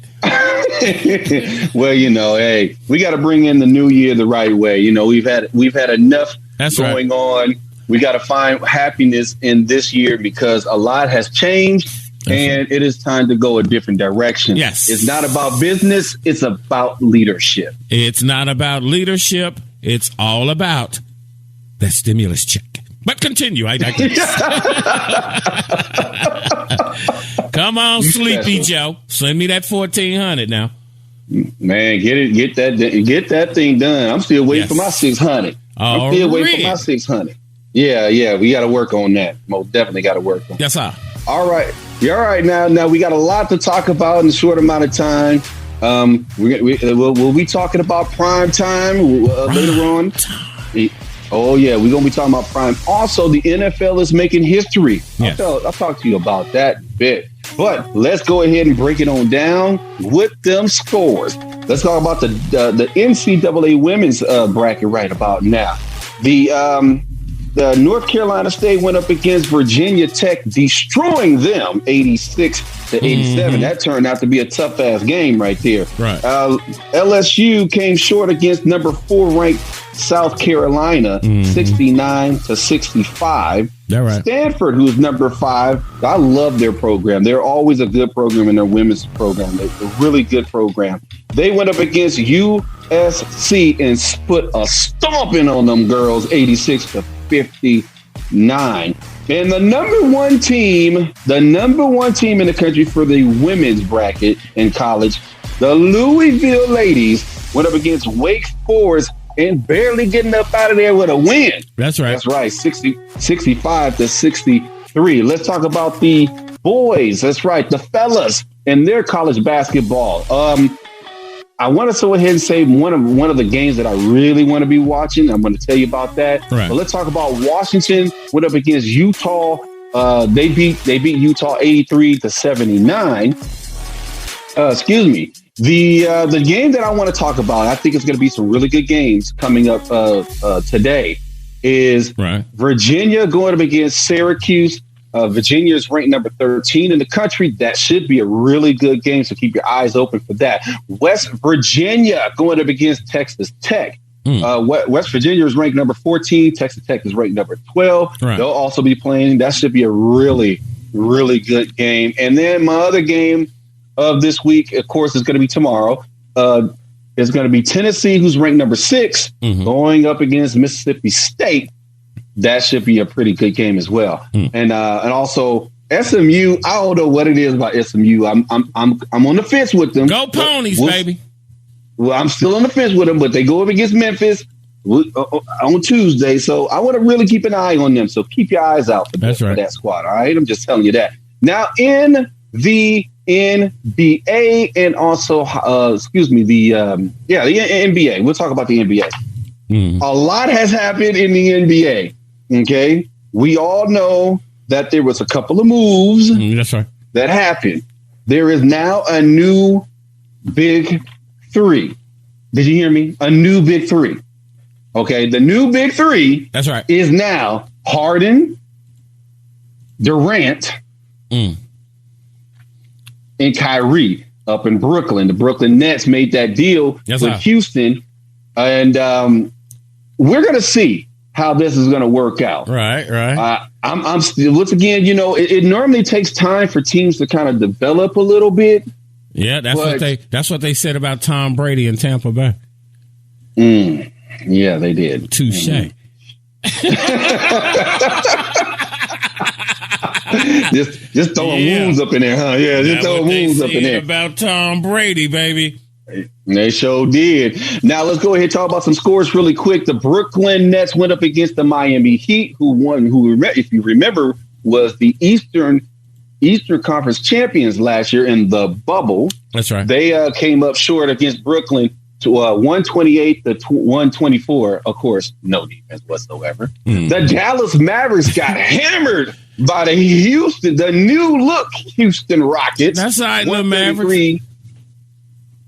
Well, hey, we got to bring in the new year the right way. We've had enough going on. We got to find happiness in this year because a lot has changed. And it is time to go a different direction. Yes. It's not about business. It's about leadership. It's not about leadership. It's all about that stimulus check. But continue. I digress. Come on, Sleepy Joe. Send me that $1,400 now. Man, get that thing done. I'm still waiting for my $600. I'm still waiting for my $600. Yeah, we got to work on that. Most definitely got to work on. Yes, sir. All right. You're all right now. We got a lot to talk about in a short amount of time. We'll be talking about prime time later on. Oh, yeah. We're going to be talking about prime. Also, the NFL is making history. Yes. I'll talk to you about that bit. But let's go ahead and break it on down with them scores. Let's talk about the NCAA women's bracket right about now. The North Carolina State went up against Virginia Tech, destroying them 86-87. That turned out to be a tough-ass game right there. Right. LSU came short against number 4 ranked South Carolina, 69-65. Right. Stanford, who's number 5, I love their program. They're always a good program in their women's program. They're a really good program. They went up against USC and put a stomping on them girls, 86-59. And the number one team in the country for the women's bracket in college, the Louisville Ladies, went up against Wake Forest and barely getting up out of there with a win. That's right. That's right. 65-63. Let's talk about the boys. That's right. The fellas and their college basketball. I want to go ahead and say one of the games that I really want to be watching. I'm going to tell you about that. Right. But let's talk about Washington. Went up against Utah. They beat Utah 83-79. Excuse me. The game that I want to talk about, I think it's going to be some really good games coming up today, is Virginia going up against Syracuse. Virginia is ranked number 13 in the country. That should be a really good game, so keep your eyes open for that. West Virginia going up against Texas Tech. West Virginia is ranked number 14. Texas Tech is ranked number 12. Right. They'll also be playing. That should be a really, really good game. And then my other game of this week, of course, is going to be tomorrow. It's going to be Tennessee, who's ranked number 6, going up against Mississippi State. That should be a pretty good game as well. And also SMU. I don't know what it is about SMU. I'm on the fence with them. Go Ponies, baby. Well, I'm still on the fence with them, but they go up against Memphis on Tuesday. So I want to really keep an eye on them. So keep your eyes out for that squad. All right. I'm just telling you that. Now in the NBA and also, the NBA. We'll talk about the NBA. A lot has happened in the NBA. Okay. We all know that there was a couple of moves that happened. There is now a new big 3. Did you hear me? A new big 3. Okay. The new big 3 is now Harden, Durant, and Kyrie up in Brooklyn. The Brooklyn Nets made that deal with Houston. And we're going to see how this is going to work out. Right. I'm still, once again, it normally takes time for teams to kind of develop a little bit. Yeah, that's what they said about Tom Brady in Tampa Bay. Yeah, they did. Touche. Just throwing wounds up in there, huh? Yeah, just throwing wounds up in there. About Tom Brady, baby. They sure did. Now let's go ahead and talk about some scores really quick. The Brooklyn Nets went up against the Miami Heat, who, if you remember, was the Eastern Conference champions last year in the bubble. That's right. They came up short against Brooklyn to 128-124. Of course, no defense whatsoever. The Dallas Mavericks got hammered by the new look Houston Rockets. That's right, the Mavericks.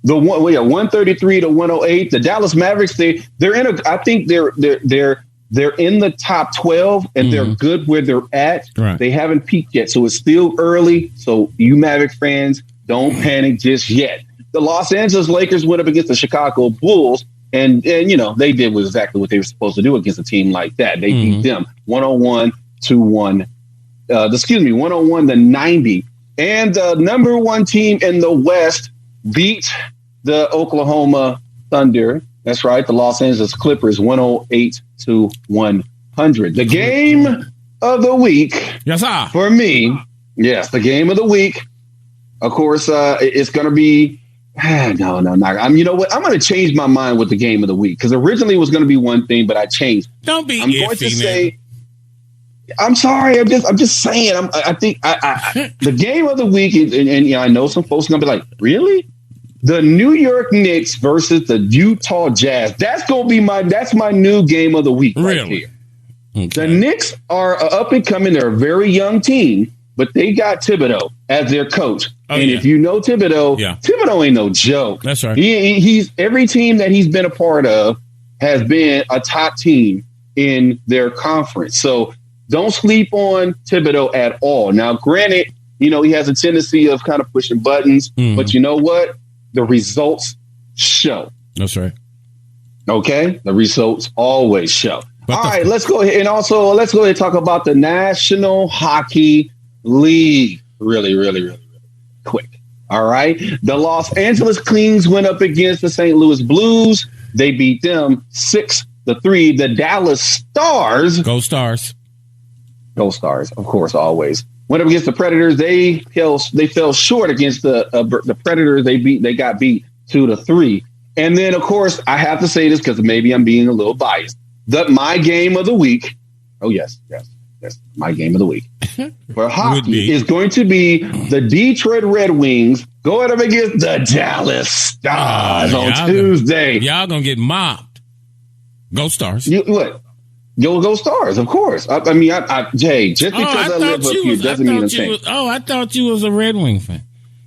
133-108. The Dallas Mavericks, they're in I think they're in the top 12 and they're good where they're at. Right. They haven't peaked yet, so it's still early. So you Mavericks fans, don't panic just yet. The Los Angeles Lakers went up against the Chicago Bulls, and they did exactly what they were supposed to do against a team like that. They beat them 101-1. 101-90. And the number 1 team in the West beat the Oklahoma Thunder. That's right. The Los Angeles Clippers 108-100. The game of the week for me. Yes, the game of the week. Of course, it's going to be. No. You know what? I'm going to change my mind with the game of the week because originally it was going to be one thing, but I changed. Don't be. I'm going to say. I'm sorry. I'm just saying. I think the game of the week, and I know some folks are going to be like, really? The New York Knicks versus the Utah Jazz. That's going to be my new game of the week right here. Okay. The Knicks are up and coming. They're a very young team, but they got Thibodeau as their coach. If you know Thibodeau, Thibodeau ain't no joke. That's right. He's every team that he's been a part of has been a top team in their conference. So don't sleep on Thibodeau at all. Now, granted, he has a tendency of kind of pushing buttons, but you know what? The results show. That's right. Okay? The results always show. All right, let's go ahead. And also, let's go ahead and talk about the National Hockey League. Really, really, really, really quick. All right? The Los Angeles Kings went up against the St. Louis Blues. They beat them 6-3. The Dallas Stars. Go Stars. Go Stars, of course, always. Went up against the Predators. They fell short against the Predators. They got beat 2-3. And then, of course, I have to say this because maybe I'm being a little biased. My game of the week. Oh, yes. My game of the week for hockey is going to be the Detroit Red Wings going up against the Dallas Stars on Tuesday. Y'all going to get mobbed. Go Stars. Go Stars, of course. Jay, just because I live up here doesn't mean a thing. I thought you was a Red Wing fan.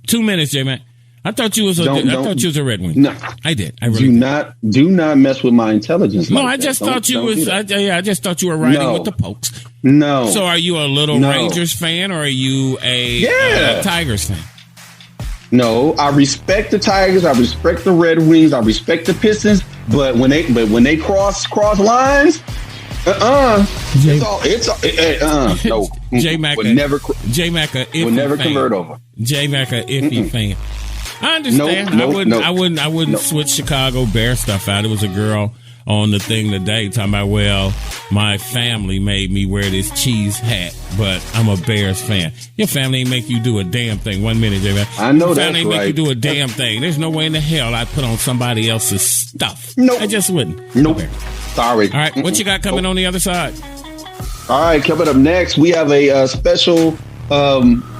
2 minutes, J-Man. I thought you was a Red Wing. No, I did. I really do not mess with my intelligence. No, I just thought you was. I just thought you were riding with the Pokes. No. So are you a little Rangers fan or are you a Tigers fan? No, I respect the Tigers. I respect the Red Wings. I respect the Pistons. But when they cross lines, no. J-Mac would never convert over. J-Mac a iffy fan. I understand. I wouldn't switch Chicago Bear stuff out. It was a girl on the thing today talking about, well, my family made me wear this cheese hat, but I'm a Bears fan. Your family ain't make you do a damn thing. 1 minute, J-Man. I know Your that's family ain't make you do a damn thing. There's no way in the hell I'd put on somebody else's stuff. Nope. I just wouldn't. Nope. Sorry. All right, what you got coming on the other side? All right, coming up next, we have a special...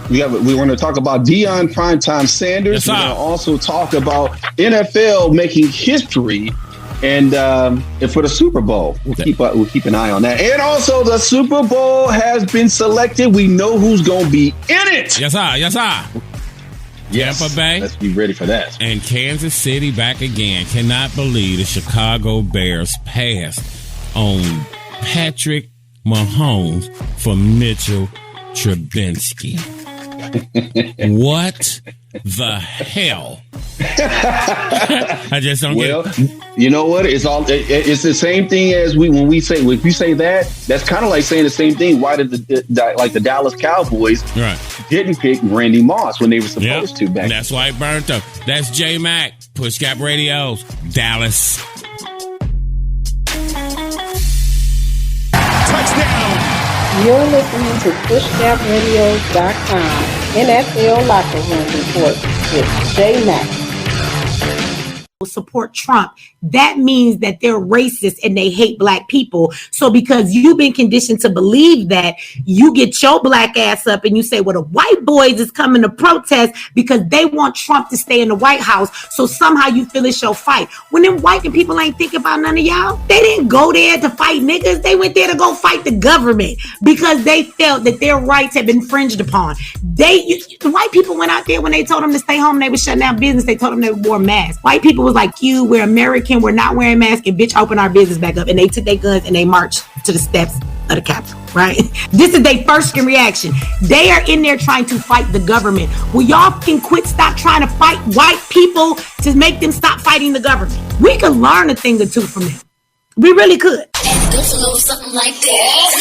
we want to talk about Deion Primetime Sanders. Yes, we're going to also talk about NFL making history, and for the Super Bowl, we'll keep an eye on that. And also, the Super Bowl has been selected. We know who's going to be in it. Yes, sir. Yes. Tampa Bay. Let's be ready for that. And Kansas City back again. Cannot believe the Chicago Bears passed on Patrick Mahomes for Mitchell Trubisky. What the hell? I just don't get it. You know what? It's the same thing as when you say that, that's kind of like saying the same thing. Why did the Dallas Cowboys didn't pick Randy Moss when they were supposed to back? And that's why it burnt up. That's J Mac, Push Gap Radio's Dallas. Touchdown. You're listening to PushGapRadio.com NFL Locker Room Report with J Mac. Support Trump, that means that they're racist and they hate black people. So because you've been conditioned to believe that, you get your black ass up and you say, well, the white boys is coming to protest because they want Trump to stay in the White House. So somehow you feel it's your fight. When them white people ain't thinking about none of y'all, they didn't go there to fight niggas. They went there to go fight the government because they felt that their rights had been infringed upon. The white people went out there when they told them to stay home. They were shutting down business. They told them they wore masks. White people was like, we're American, we're not wearing masks, and bitch, open our business back up. And they took their guns and they marched to the steps of the Capitol, right? This is their first reaction. They are in there trying to fight the government. Well, y'all can stop trying to fight white people to make them stop fighting the government. We could learn a thing or two from them. We really could. And it goes a little something like this.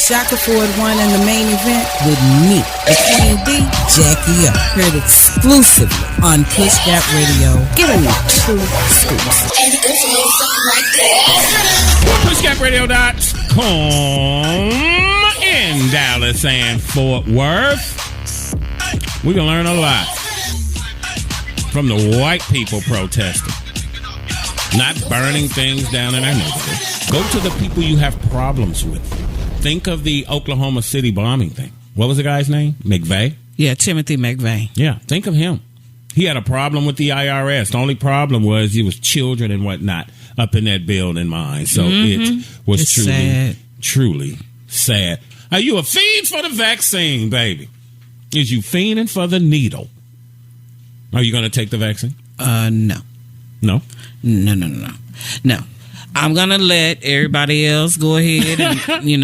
Shaka Ford won in the main event with me, FIEND, Jackie up. Heard exclusively on Push Gap Radio. Giving you true scoops. And it goes a little something like this. PushGapRadio.com in Dallas and Fort Worth. We can learn a lot from the white people protesting. Not burning things down in our neighborhood. Go to the people you have problems with. Think of the Oklahoma City bombing thing. What was the guy's name? McVeigh? Yeah, Timothy McVeigh. Yeah, think of him. He had a problem with the IRS. The only problem was he was children and whatnot up in that building mine. So it was truly sad. Are you a fiend for the vaccine, baby? Is you fiending for the needle? Are you going to take the vaccine? No. No? No. I'm gonna let everybody else go ahead and be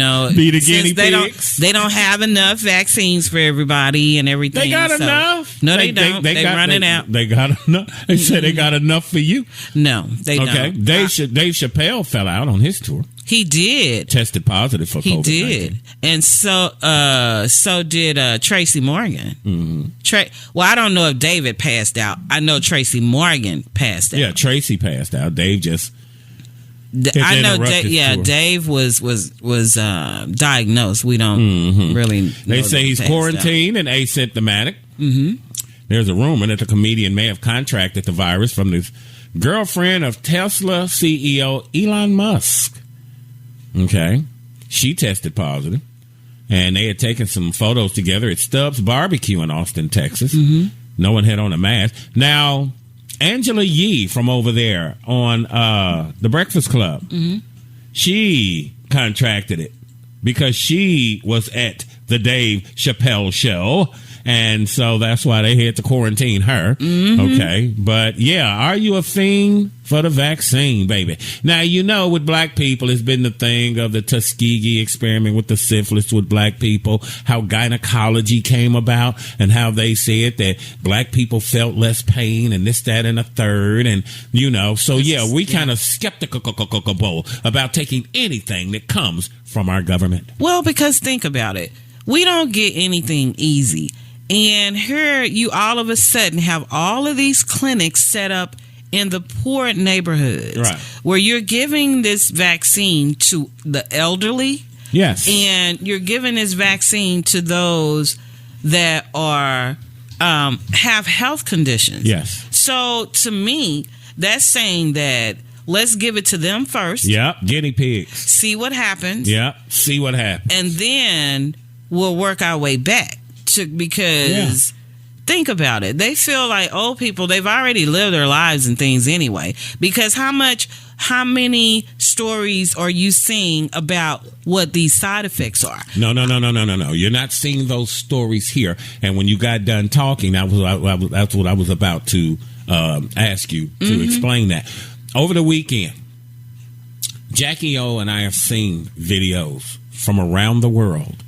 the guinea pigs. They don't have enough vaccines for everybody and everything. They got enough. No, they don't. They're running out. They got enough. They said they got enough for you. No, they don't. Okay. Dave Chappelle fell out on his tour. He did. Tested positive for COVID-19. He did. And so did Tracy Morgan. Mm-hmm. Well, I don't know if David passed out. I know Tracy Morgan passed out. Yeah, Tracy passed out. Dave just... I know. Dave was diagnosed. We don't really know. They say he's quarantined and asymptomatic. Mm-hmm. There's a rumor that the comedian may have contracted the virus from his girlfriend of Tesla CEO Elon Musk. Okay. She tested positive. And they had taken some photos together at Stubbs Barbecue in Austin, Texas. Mm-hmm. No one had on a mask. Now, Angela Yee from over there on The Breakfast Club, she contracted it because she was at the Dave Chappelle show. And so that's why they had to quarantine her. Okay. But yeah, are you a fiend for the vaccine, baby? Now, you know, with black people, it's been the thing of the Tuskegee experiment with the syphilis with black people, how gynecology came about and how they said that black people felt less pain and this, that, and a third. And, you know, so yeah, we kind of skeptical about taking anything that comes from our government. Well, because think about it. We don't get anything easy. And here you all of a sudden have all of these clinics set up in the poor neighborhoods, right, where you're giving this vaccine to the elderly. Yes. And you're giving this vaccine to those that are have health conditions. Yes. So to me, that's saying that let's give it to them first. Yep. Guinea pigs. See what happens. Yep. See what happens. And then we'll work our way back. Because think about it. They feel like old people, they've already lived their lives and things anyway. Because how many stories are you seeing about what these side effects are? No. You're not seeing those stories here. And when you got done talking, that's what I was about to ask you to explain that. Over the weekend, Jackie O and I have seen videos from around the world.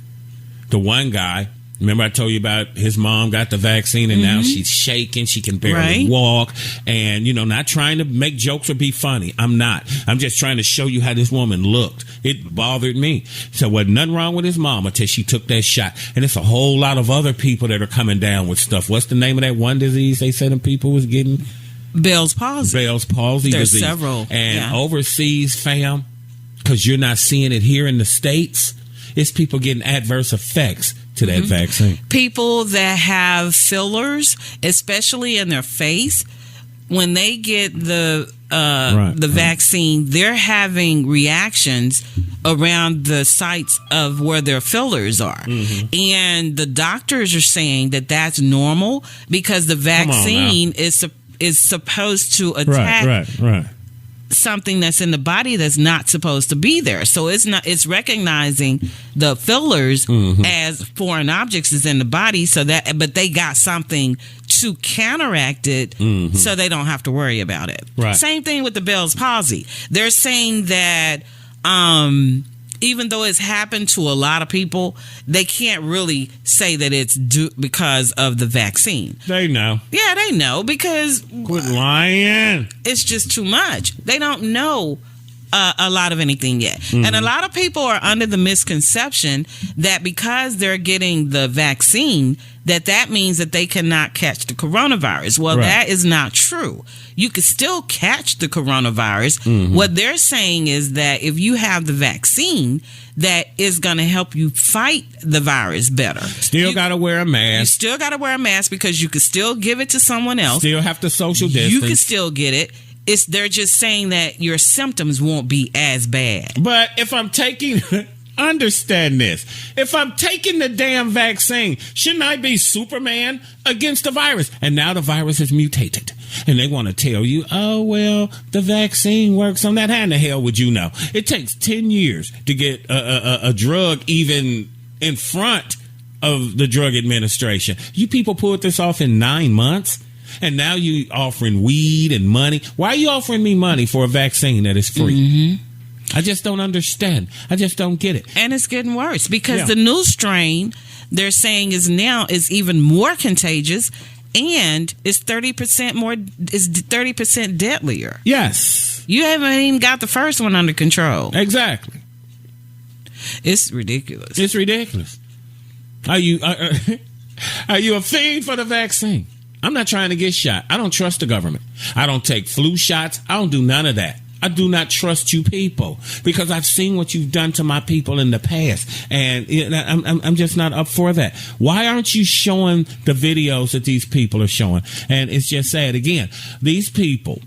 The one guy, remember I told you about his mom got the vaccine and now she's shaking. She can barely walk. And, you know, not trying to make jokes or be funny. I'm not. I'm just trying to show you how this woman looked. It bothered me. So wasn't nothing wrong with his mom until she took that shot. And it's a whole lot of other people that are coming down with stuff. What's the name of that one disease they said them people was getting? Bell's palsy. Bell's palsy There's disease. Several. And overseas, fam, because you're not seeing it here in the States, it's people getting adverse effects to that vaccine. People that have fillers, especially in their face, when they get the vaccine, they're having reactions around the sites of where their fillers are. And the doctors are saying that that's normal because the vaccine is supposed to attack something that's in the body that's not supposed to be there. So it's recognizing the fillers as foreign objects is in the body, but they got something to counteract it so they don't have to worry about it. Same thing with the Bell's palsy. They're saying that even though it's happened to a lot of people, they can't really say that it's because of the vaccine. They know. Yeah, they know because... Quit lying. It's just too much. They don't know a lot of anything yet. And a lot of people are under the misconception that because they're getting the vaccine, that means that they cannot catch the coronavirus. Well, that is not true. You could still catch the coronavirus. What they're saying is that if you have the vaccine, that is going to help you fight the virus better. Still got to wear a mask. You still got to wear a mask because you could still give it to someone else. Still have to social distance. You can still get it. They're just saying that your symptoms won't be as bad. But if I'm taking... Understand this. If I'm taking the damn vaccine, shouldn't I be Superman against the virus? And now the virus has mutated. And they want to tell you, oh, well, the vaccine works on that. How in the hell would you know? It takes 10 years to get a drug even in front of the drug administration. You people pulled this off in 9 months. And now you offering weed and money. Why are you offering me money for a vaccine that is free? I just don't understand. I just don't get it. And it's getting worse because the new strain they're saying is even more contagious and is 30% deadlier. Yes. You haven't even got the first one under control. Exactly. It's ridiculous. It's ridiculous. Are you a fiend for the vaccine? I'm not trying to get shot. I don't trust the government. I don't take flu shots. I don't do none of that. I do not trust you people because I've seen what you've done to my people in the past, and I'm just not up for that. Why aren't you showing the videos that these people are showing? And it's just sad. Again, these people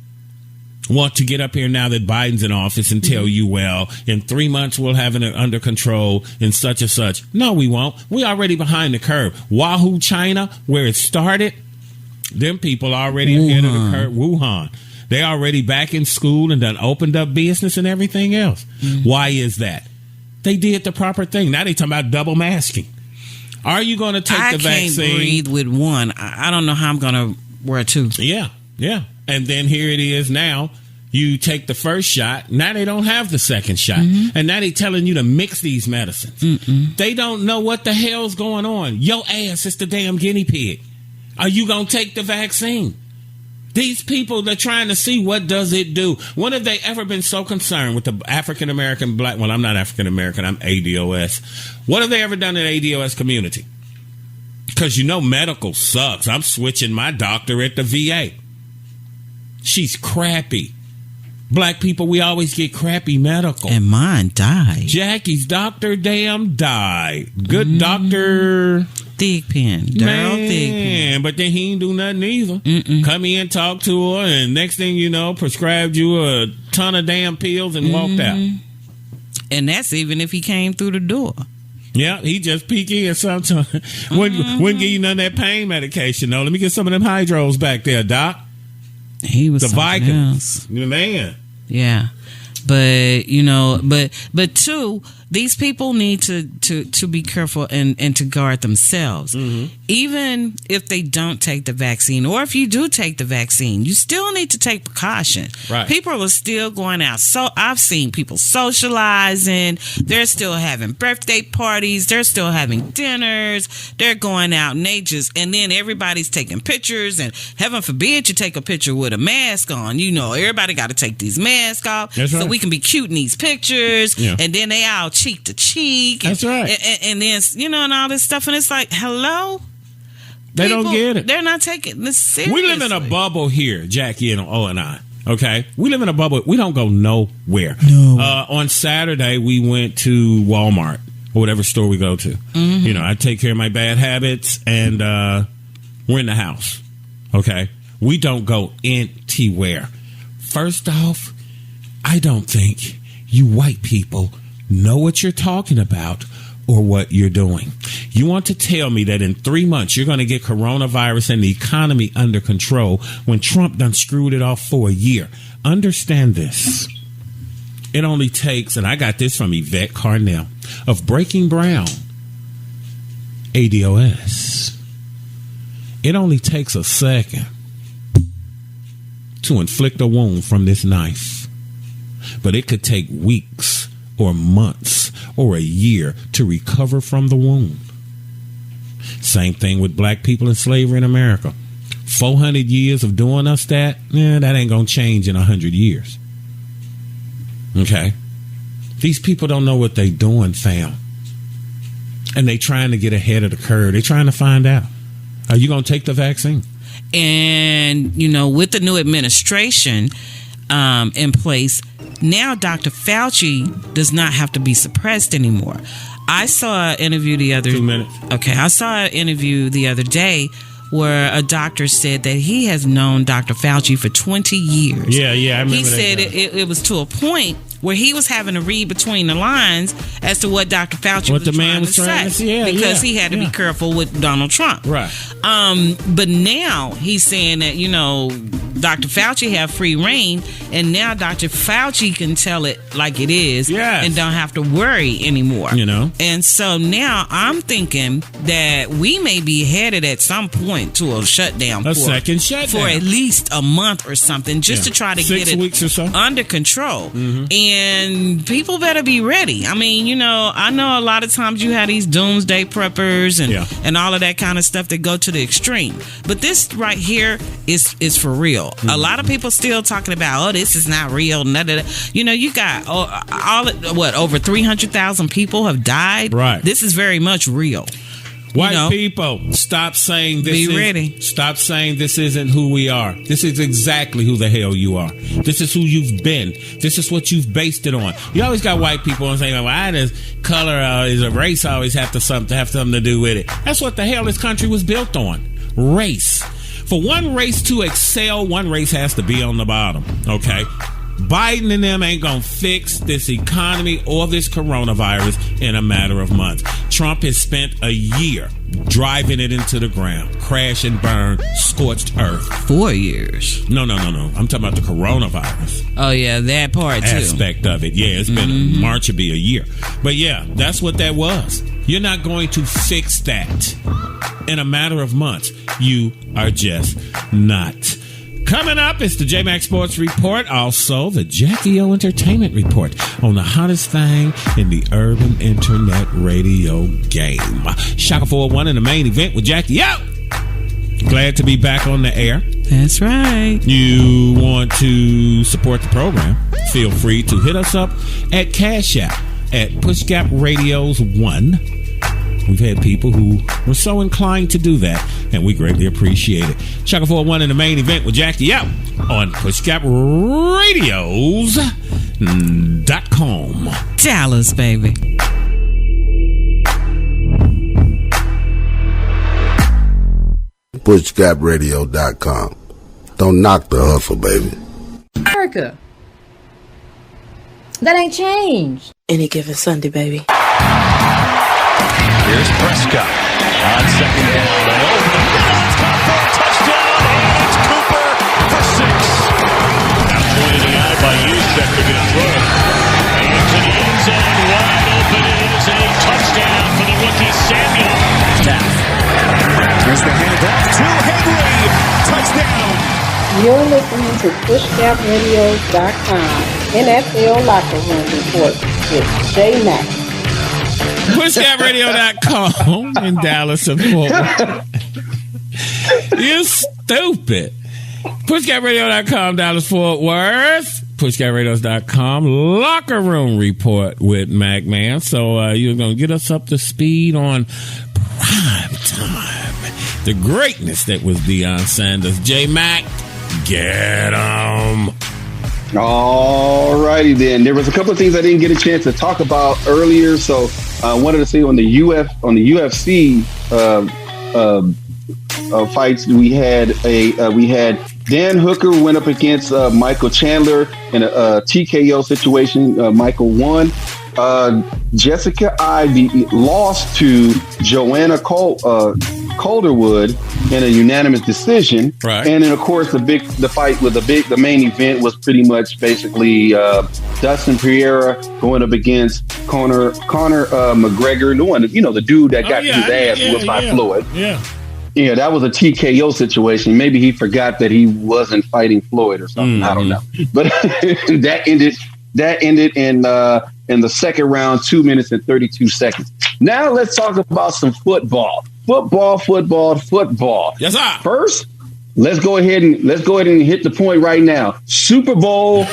want to get up here now that Biden's in office and tell you, well, in 3 months we'll have it under control and such and such. No, we won't. We already behind the curve. Wahoo, China, where it started, them people already ahead of the curve. Wuhan. They already back in school and done opened up business and everything else. Why is that? They did the proper thing. Now they talking about double masking. Are you going to take the vaccine? I can't breathe with one. I don't know how I'm going to wear two. Yeah. And then here it is now. You take the first shot. Now they don't have the second shot. And now they telling you to mix these medicines. They don't know what the hell's going on. Your ass is the damn guinea pig. Are you going to take the vaccine? These people, they're trying to see what does it do. When have they ever been so concerned with the African-American black? Well, I'm not African-American. I'm ADOS. What have they ever done in the ADOS community? Because medical sucks. I'm switching my doctor at the VA. She's crappy. Black people, we always get crappy medical. And mine died. Jackie's doctor damn died. Good doctor. Thigpen. Daryl Thigpen. But then he ain't do nothing either. Come in, talk to her, and next thing you know, prescribed you a ton of damn pills and walked out. And that's even if he came through the door. Yeah, he just peek in sometimes. Wouldn't give you none of that pain medication, though. Let me get some of them hydros back there, Doc. He was the Vikings. Else. Man. Yeah. But but too, these people need to be careful and to guard themselves. Even if they don't take the vaccine, or if you do take the vaccine, you still need to take precaution. Right. People are still going out. So I've seen people socializing. They're still having birthday parties. They're still having dinners. They're going out and and then everybody's taking pictures. And heaven forbid you take a picture with a mask on. Everybody got to take these masks off. That's right. So we can be cute in these pictures. Yeah. And then they all cheek to cheek. That's right. And then, and all this stuff. And it's like, hello? They don't get it. They're not taking this seriously. We live in a bubble here, Jackie and I. Okay? We live in a bubble. We don't go nowhere. No. On Saturday, we went to Walmart or whatever store we go to. I take care of my bad habits, and we're in the house. Okay? We don't go anywhere. First off, I don't think you white people know what you're talking about or what you're doing. You want to tell me that in 3 months you're going to get coronavirus and the economy under control when Trump done screwed it off for a year. Understand this. It only takes, and I got this from Yvette Carnell of Breaking Brown, ADOS. It only takes a second to inflict a wound from this knife. But it could take weeks or months or a year to recover from the wound. Same thing with black people in slavery in America. 400 years of doing us that ain't gonna change in 100 years. Okay? These people don't know what they doing, fam. And they trying to get ahead of the curve. They trying to find out. Are you gonna take the vaccine? And, with the new administration in place, now Dr. Fauci does not have to be suppressed anymore. I saw an interview the other 2 minutes. Okay, I saw an interview the other day where a doctor said that he has known Dr. Fauci for 20 years. Yeah, I remember. He said it was to a point where he was having to read between the lines as to what Dr. Fauci was trying to say. Because he had to be careful with Donald Trump. Right. But now he's saying that, Dr. Fauci have free reign, and now Dr. Fauci can tell it like it is and don't have to worry anymore. And so now I'm thinking that we may be headed at some point to a shutdown. Second shutdown. For at least a month or something, just to try to 6 get it weeks or so under control. And people better be ready. I mean, I know a lot of times you have these doomsday preppers and all of that kind of stuff that go to the extreme. But this right here is for real. A lot of people still talking about, this is not real. You got over 300,000 people have died. Right. This is very much real. White people, stop saying this. Be ready. Stop saying this isn't who we are. This is exactly who the hell you are. This is who you've been. This is what you've based it on. You always got white people saying, "Well, why does color is a race always have something to do with it?" That's what the hell this country was built on. Race. For one race to excel, one race has to be on the bottom. Okay. Biden and them ain't gonna fix this economy or this coronavirus in a matter of months. Trump has spent a year driving it into the ground. Crash and burn, scorched earth. 4 years. No. I'm talking about the coronavirus. Oh, yeah, that part, too. Aspect of it. Yeah, it's been March will be a year. But yeah, that's what that was. You're not going to fix that in a matter of months. You are just not. Coming up, it's the J-Mac Sports Report. Also, the Jackie O Entertainment Report on the hottest thing in the urban internet radio game. Shaka 401 in the main event with Jackie O. Glad to be back on the air. That's right. You want to support the program? Feel free to hit us up at Cash App at PushGap Radios 1. We've had people who were so inclined to do that, and we greatly appreciate it. Shaka 401 in the main event with Jackie O on PushGapRadios.com. Dallas, baby. PushGapRadio.com. Don't knock the hustle, baby. America. That ain't changed. Any given Sunday, baby. Here's Prescott on second down. It's caught for a touchdown, and it's Cooper for 6. Now pointed the eye by Youssef to get through. Into the end zone, wide open. It is a touchdown for the rookie Samuel. Here's the handoff to Henry. Touchdown. You're listening to PushGapRadios.com NFL Locker Room Report with J-Mac. PushGapRadio.com in Dallas and Fort Worth. You stupid. PushGapRadio.com, Dallas, Fort Worth. PushGapRadios.com Locker Room Report with Mac Man. So you're going to get us up to speed on prime time. The greatness that was Deion Sanders. J-Mac, get 'em. All righty then. There was a couple of things I didn't get a chance to talk about earlier, so I wanted to say on the UFC fights we had Dan Hooker went up against Michael Chandler in a TKO situation. Michael won. Jessica Ivy lost to Joanna Calderwood in a unanimous decision. Right. And then, of course, the main event was pretty much basically Dustin Pereira going up against Conor McGregor, the dude that got his ass whipped by Floyd. Yeah, that was a TKO situation. Maybe he forgot that he wasn't fighting Floyd or something. I don't know. But that ended in the second round, 2 minutes and 32 seconds. Now let's talk about some football. Football. Yes, sir. First, let's go ahead and hit the point right now. Super Bowl.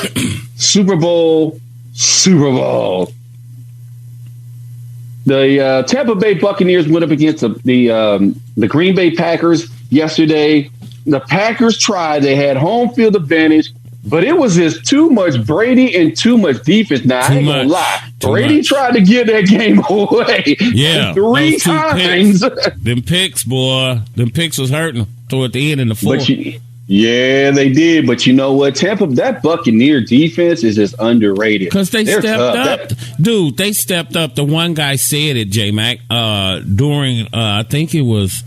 The Tampa Bay Buccaneers went up against the Green Bay Packers yesterday. The Packers tried. They had home field advantage, but it was just too much Brady and too much defense. Now, I ain't gonna lie. Brady tried to give that game away. Yeah. 3 times. Them picks, boy. Them picks was hurting toward the end in the fourth. Yeah, they did. But you know what? That Buccaneer defense is just underrated. Because they stepped up. Dude, they stepped up. The one guy said it, J-Mac, during, I think it was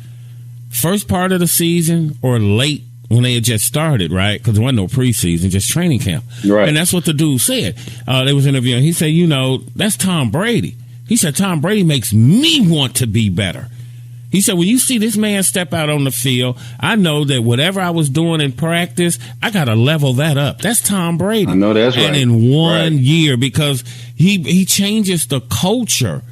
first part of the season or late when they had just started, right? Because there wasn't no preseason, just training camp. Right. And that's what the dude said. They was interviewing. He said, that's Tom Brady. He said, Tom Brady makes me want to be better. He said, when you see this man step out on the field, I know that whatever I was doing in practice, I got to level that up. That's Tom Brady. I know that's right. And in one year, because he changes the culture.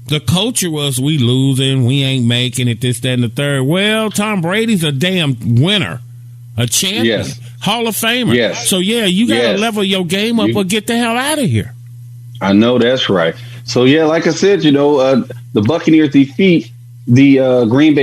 The culture was we losing, we ain't making it, this, that, and the third. Well, Tom Brady's a damn winner, a champion, Hall of Famer. Yes. So, you got to level your game up or get the hell out of here. I know that's right. So, like I said, the Buccaneers defeat the Green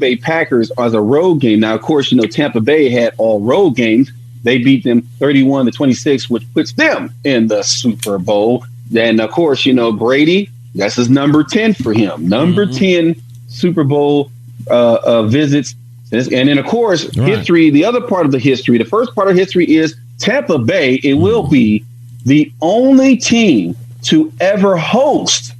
Bay Packers as a road game. Now, of course, Tampa Bay had all road games. They beat them 31-26, which puts them in the Super Bowl. Then, of course, Brady, that's his number 10 for him. Number 10 Super Bowl visits. And then, of course, history, the other part of the history, the first part of history is Tampa Bay. It will be the only team to ever host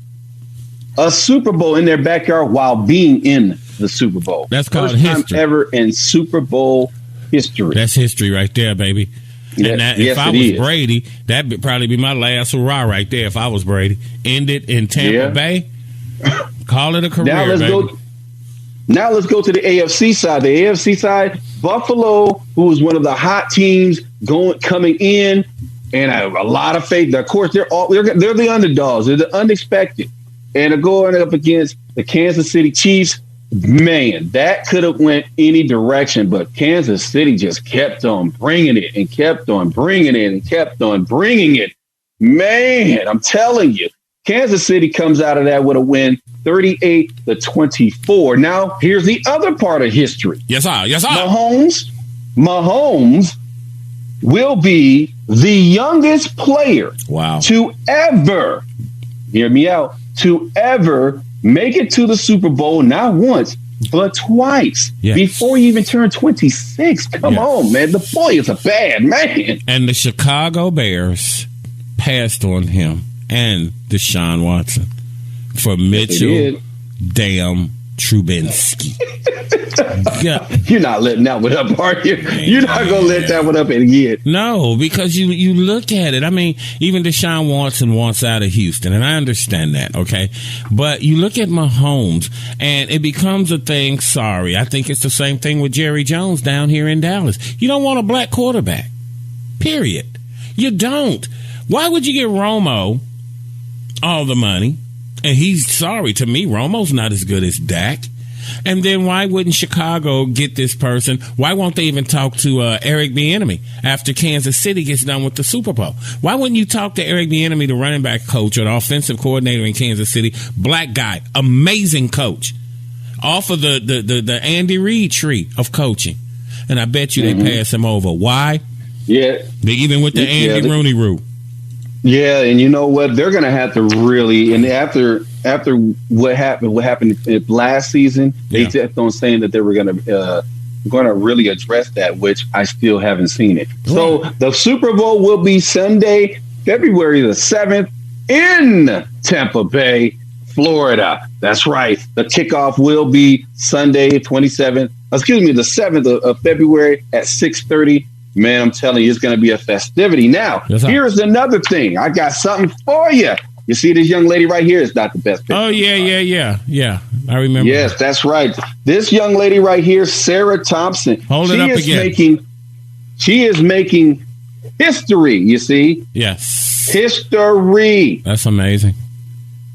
a Super Bowl in their backyard while being in the Super Bowl. That's called first history. time ever in Super Bowl history. That's history right there, baby. And if I was Brady, that'd probably be my last hurrah right there. If I was Brady, end it in Tampa Bay, call it a career. Now let's go to the AFC side. The AFC side, Buffalo, who is one of the hot teams coming in, and I have a lot of faith. Of course, they're the underdogs. They're the unexpected, and they're going up against the Kansas City Chiefs. Man, that could have went any direction, but Kansas City just kept on bringing it and kept on bringing it and kept on bringing it. Man, I'm telling you, Kansas City comes out of that with a win, 38-24. Now, here's the other part of history. Yes, sir. Yes, sir. Mahomes will be the youngest player to ever, hear me out, to ever make it to the Super Bowl, not once, but twice, before he even turned 26. Come on, man. The boy is a bad man. And the Chicago Bears passed on him and Deshaun Watson for Mitchell damn Trubisky. You're not letting that one up, are you? You're not going to let that one up again. No, because you look at it. I mean, even Deshaun Watson wants out of Houston, and I understand that, okay? But you look at Mahomes, and it becomes a thing. Sorry, I think it's the same thing with Jerry Jones down here in Dallas. You don't want a black quarterback, period. You don't. Why would you get Romo all the money? And to me, Romo's not as good as Dak. And then why wouldn't Chicago get this person? Why won't they even talk to Eric Bieniemy after Kansas City gets done with the Super Bowl? Why wouldn't you talk to Eric Bieniemy, the running back coach or the offensive coordinator in Kansas City? Black guy, amazing coach, off of the Andy Reid tree of coaching. And I bet you they pass him over. Why? Yeah. They even with the Andy Rooney route. Yeah, and you know what? They're going to have to really, and after what happened last season, they kept on saying that they were going to really address that, which I still haven't seen it. So the Super Bowl will be Sunday, February the 7th in Tampa Bay, Florida. That's right. The kickoff will be Sunday, the 7th of February at 6:30. Man, I'm telling you, it's going to be a festivity. Now, here's another thing. I got something for you. You see this young lady right here is not the best picture. Oh, yeah. I remember. Yes, that's right. This young lady right here, Sarah Thompson. Hold it up again. She is making history, you see? Yes. History. That's amazing.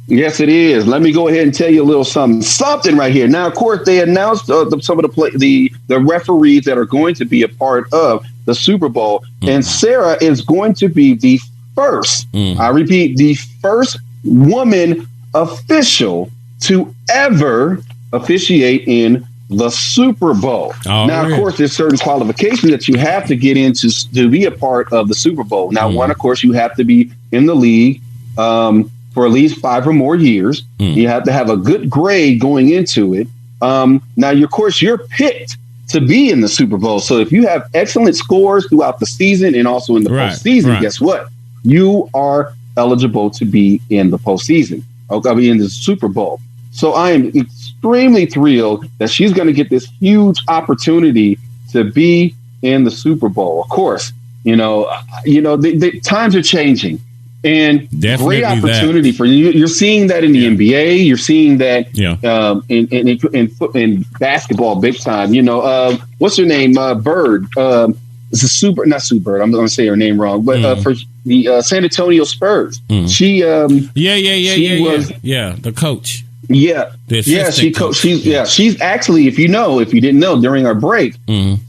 Yes, it is. Let me go ahead and tell you a little something right here. Now, of course, they announced some of the referees that are going to be a part of the Super Bowl, and Sarah is going to be the first. I repeat, the first woman official to ever officiate in the Super Bowl. Of course, there's certain qualifications that you have to get into to be a part of the Super Bowl. Now, one, of course, you have to be in the league for at least 5 or more years. You have to have a good grade going into it. Now, of course, you're picked to be in the Super Bowl. So if you have excellent scores throughout the season and also in the postseason, guess what? You are eligible to be in the postseason. Okay, in the Super Bowl. So I am extremely thrilled that she's going to get this huge opportunity to be in the Super Bowl. Of course, the times are changing. And definitely great opportunity for you. You're seeing that in the NBA. You're seeing that in basketball big time. What's her name? Bird. It's not Sue Bird. I'm going to say her name wrong. But for the San Antonio Spurs, she was the coach. Yeah, she coached. She's actually, if you didn't know, during our break,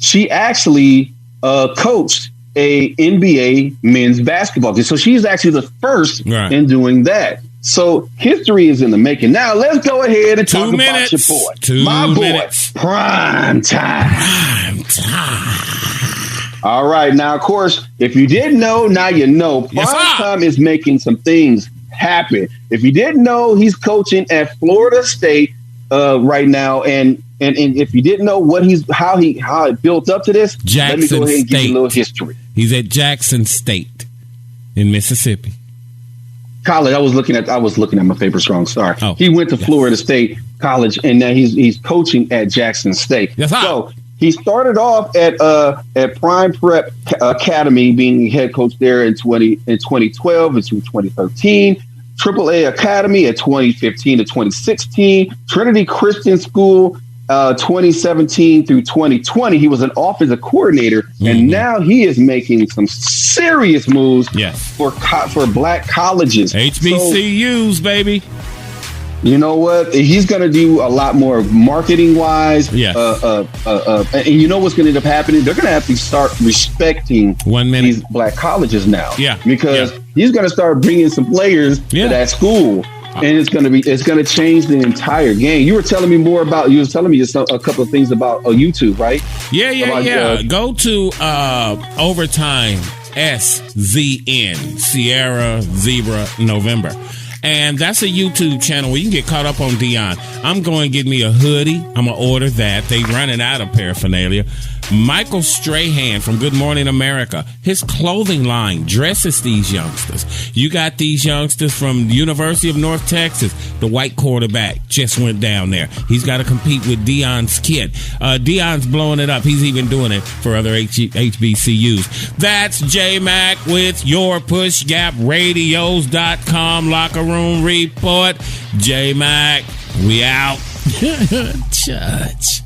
she actually coached a NBA men's basketball team. So she's actually the first in doing that. So history is in the making. Now let's go ahead and talk about your boy. My boy, Prime Time. All right. Now, of course, if you didn't know, now you know. Prime Time is making some things happen. If you didn't know, he's coaching at Florida State right now, and if you didn't know how it built up to this, let me go ahead and give you a little history. He's at Jackson State in Mississippi. College. I was looking at my paper strong. Sorry. Oh, he went to Florida State College, and now he's coaching at Jackson State. Yes, so he started off at Prime Prep Academy, being head coach there in 2012 and 2013. AAA Academy at 2015 to 2016. Trinity Christian School 2017 through 2020. He was an offensive coordinator, and now he is making some serious moves for black colleges. HBCUs, baby. You know what? He's going to do a lot more marketing wise. Yeah. And you know what's going to end up happening? They're going to have to start respecting these black colleges now. Yeah. Because he's going to start bringing some players to that school. And it's going to change the entire game. You were telling me just a couple of things about YouTube, right? Yeah. Go to Overtime SZN, Sierra Zebra November. And that's a YouTube channel where you can get caught up on Dion. I'm going to get me a hoodie. I'm going to order that. They running out of paraphernalia. Michael Strahan from Good Morning America, his clothing line dresses these youngsters. You got these youngsters from the University of North Texas. The white quarterback just went down there. He's got to compete with Dion's kid. Dion's blowing it up. He's even doing it for other HBCUs. That's J-Mac with your PushGapRadios.com locker room report. J-Mac, we out. Church.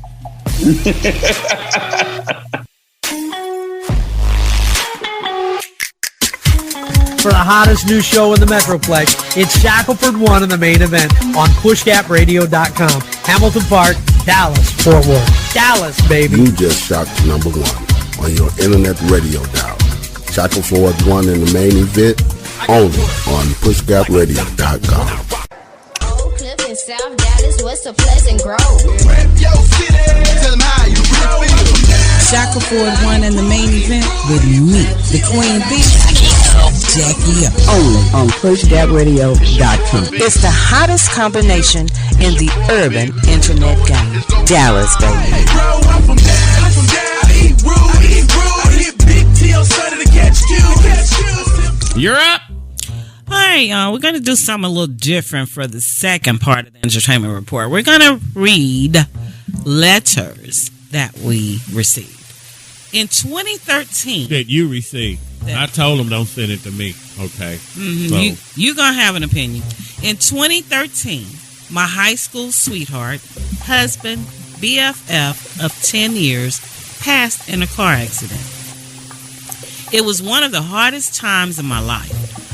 For the hottest new show in the Metroplex, it's Shackelford 1 in the main event on PushGapRadio.com. Hamilton Park, Dallas, Fort Worth. Dallas, baby. You just shot number 1 on your internet radio dial. Shackelford 1 in the main event, only on PushGapRadio.com. South Dallas, what's a Pleasant Grove? Rep your city, tell them how you really feel. Shackelford 1 in the main event with me, the Queen Bee, Jackie up. Only on PushGapRadio.com. It's the hottest combination in the urban internet game. Dallas, baby. Bro, I'm from Dallas. I eat rude. I hit big T on Sunday to catch you. You're up. All right, y'all. We're going to do something a little different for the second part of the entertainment report. We're going to read letters that we received. In 2013. That you received. I told them don't send it to me. Okay. Mm-hmm. So. You're going to have an opinion. In 2013, my high school sweetheart, husband, BFF of 10 years, passed in a car accident. It was one of the hardest times in my life.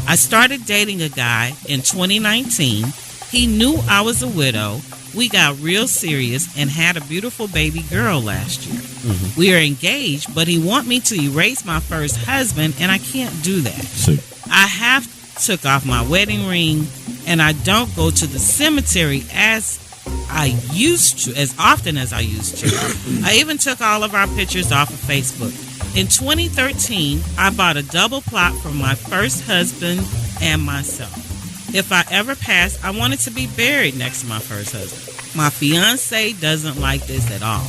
I started dating a guy in 2019. He knew I was a widow. We got real serious and had a beautiful baby girl last year. Mm-hmm. We are engaged, but he want me to erase my first husband, and I can't do that. See. I have took off my wedding ring, and I don't go to the cemetery as often as I used to. I even took all of our pictures off of Facebook. In 2013, I bought a double plot for my first husband and myself. If I ever pass, I wanted to be buried next to my first husband. My fiance doesn't like this at all.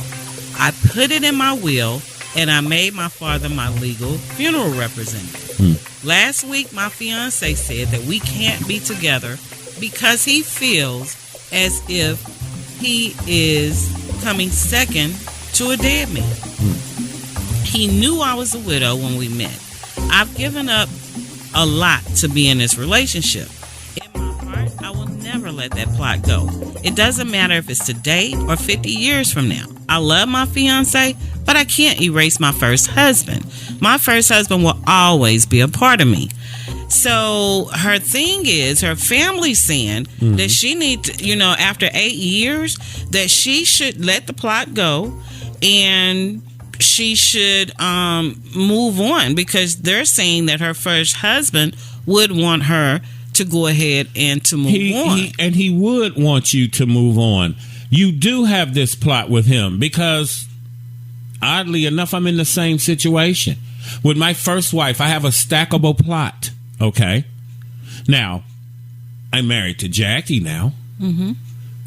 I put it in my will, and I made my father my legal funeral representative. Last week, my fiance said that we can't be together because he feels as if he is coming second to a dead man. He knew I was a widow when we met. I've given up a lot to be in this relationship. In my heart, I will never let that plot go. It doesn't matter if it's today or 50 years from now. I love my fiance, but I can't erase my first husband. My first husband will always be a part of me. So her thing is, her family's saying that she needs to, after 8 years, that she should let the plot go and she should move on, because they're saying that her first husband would want her to go ahead and to move on. And he would want you to move on. You do have this plot with him because, oddly enough, I'm in the same situation. With my first wife, I have a stackable plot, okay? Now, I'm married to Jackie now, and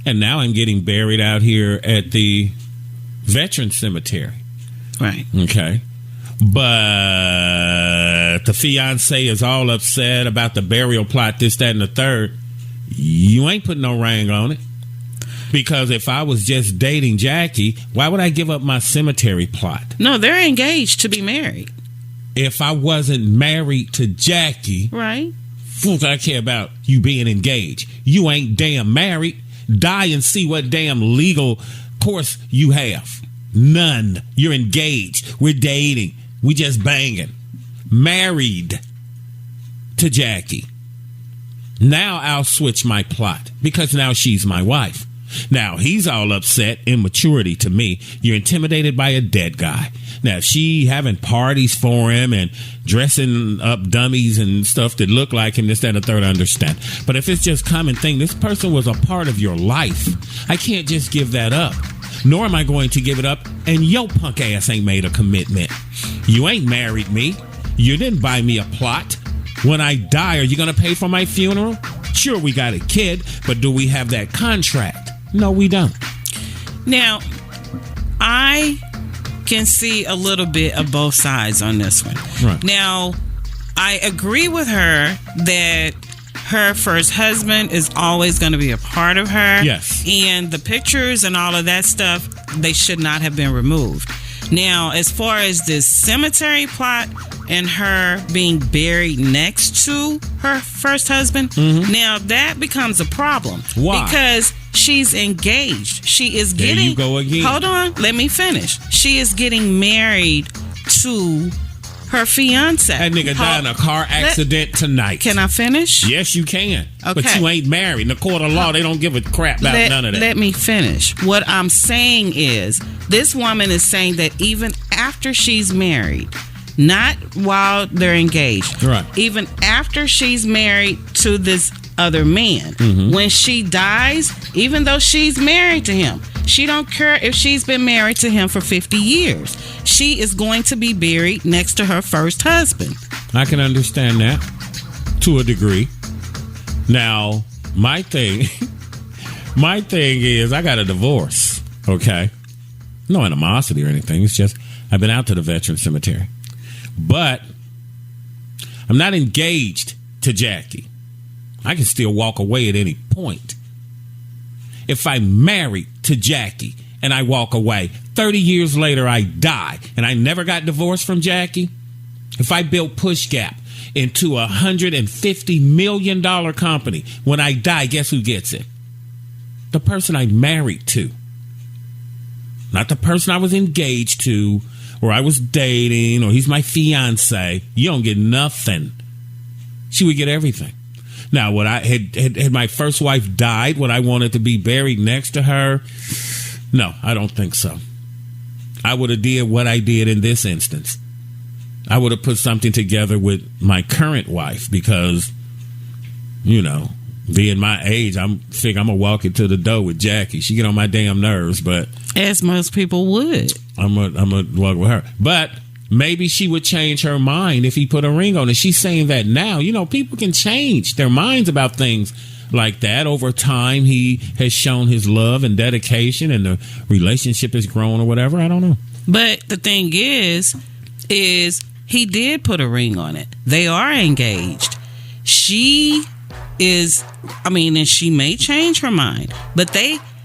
now I'm getting buried out here at the Veteran Cemetery. Right. Okay. But the fiance is all upset about the burial plot, this, that, and the third. You ain't putting no ring on it. Because if I was just dating Jackie, why would I give up my cemetery plot? No, they're engaged to be married. If I wasn't married to Jackie, right? Fuck, I care about you being engaged. You ain't damn married. Die and see what damn legal course you have. None. You're engaged. We're dating. We just banging. Married to Jackie. Now I'll switch my plot because now she's my wife. Now he's all upset. Immaturity to me. You're intimidated by a dead guy. Now if she having parties for him and dressing up dummies and stuff that look like him, this, that, and the third, I understand. But if it's just common thing, this person was a part of your life. I can't just give that up. Nor am I going to give it up, and your punk ass ain't made a commitment. You ain't married me. You didn't buy me a plot. When I die, are you going to pay for my funeral? Sure, we got a kid, but do we have that contract? No, we don't. Now, I can see a little bit of both sides on this one. Right. Now, I agree with her that her first husband is always going to be a part of her. Yes. And the pictures and all of that stuff, they should not have been removed. Now, as far as this cemetery plot and her being buried next to her first husband, now that becomes a problem. Why? Because she's engaged. She is There getting... you go again. Hold on. Let me finish. She is getting married to her fiance. That nigga died in a car accident tonight. Can I finish? Yes, you can. Okay. But you ain't married. In the court of law, they don't give a crap about none of that. Let me finish. What I'm saying is, this woman is saying that even after she's married, not while they're engaged, right? Even after she's married to this other man, when she dies, even though she's married to him, she don't care if she's been married to him for 50 years. She is going to be buried next to her first husband. I can understand that to a degree. Now, my thing is I got a divorce, okay? No animosity or anything. It's just I've been out to the Veteran Cemetery. But I'm not engaged to Jackie. I can still walk away at any point. If I'm married to Jackie and I walk away, 30 years later I die and I never got divorced from Jackie, if I built Push Gap into a $150 million company, when I die, guess who gets it? The person I'm married to. Not the person I was engaged to or I was dating or he's my fiance. You don't get nothing. She would get everything. Now, would I had my first wife died, would I wanted to be buried next to her? No, I don't think so. I would have did what I did in this instance. I would have put something together with my current wife because, you know, being my age, I'm gonna walk into the door with Jackie. She get on my damn nerves, but as most people would, I'm gonna walk with her. But maybe she would change her mind if he put a ring on it. She's saying that now. You know, people can change their minds about things like that. Over time, he has shown his love and dedication and the relationship has grown or whatever. I don't know. But the thing is he did put a ring on it. They are engaged. She is, and she may change her mind, but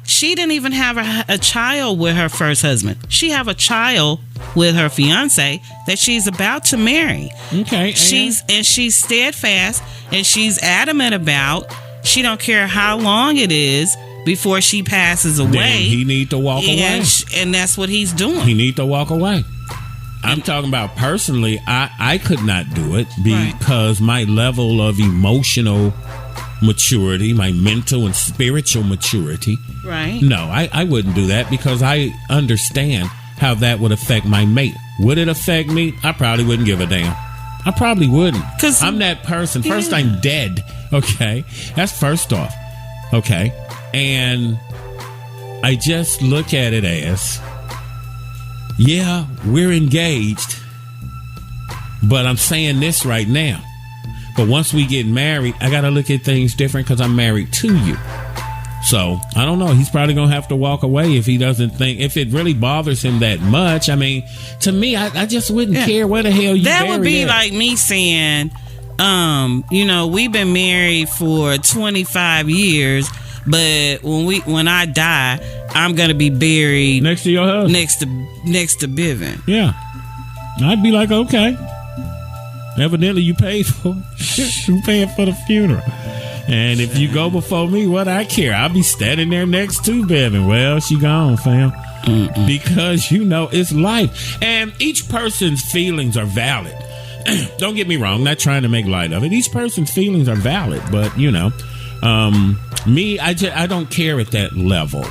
she didn't even have a child with her first husband. She have a child with her fiance that she's about to marry. Okay. She's steadfast and she's adamant about she don't care how long it is before she passes away. Then he need to walk away. And that's what he's doing. He need to walk away. I'm talking about personally, I could not do it because my level of emotional maturity, my mental and spiritual maturity. Right. No, I wouldn't do that because I understand how that would affect my mate. Would it affect me? I probably wouldn't give a damn. I probably wouldn't. Because I'm that person. First, I'm dead Okay, that's first off. Okay, and I just look at it as, yeah, we're engaged, but I'm saying this right now. But once we get married, I got to look at things different because I'm married to you. So, I don't know. He's probably going to have to walk away if he doesn't think, if it really bothers him that much. I mean, to me, I just wouldn't care where the hell you That would be at. like me saying, we've been married for 25 years, but when I die, I'm going to be buried next to your husband. Next to Bivin. Yeah. I'd be like, okay. Evidently, you paid for it. You paying for the funeral. And if you go before me, what I care? I'll be standing there next to Bevan. Well, she gone, fam. Because, it's life. And each person's feelings are valid. Don't get me wrong. Not trying to make light of it. Each person's feelings are valid. But, me, I don't care at that level.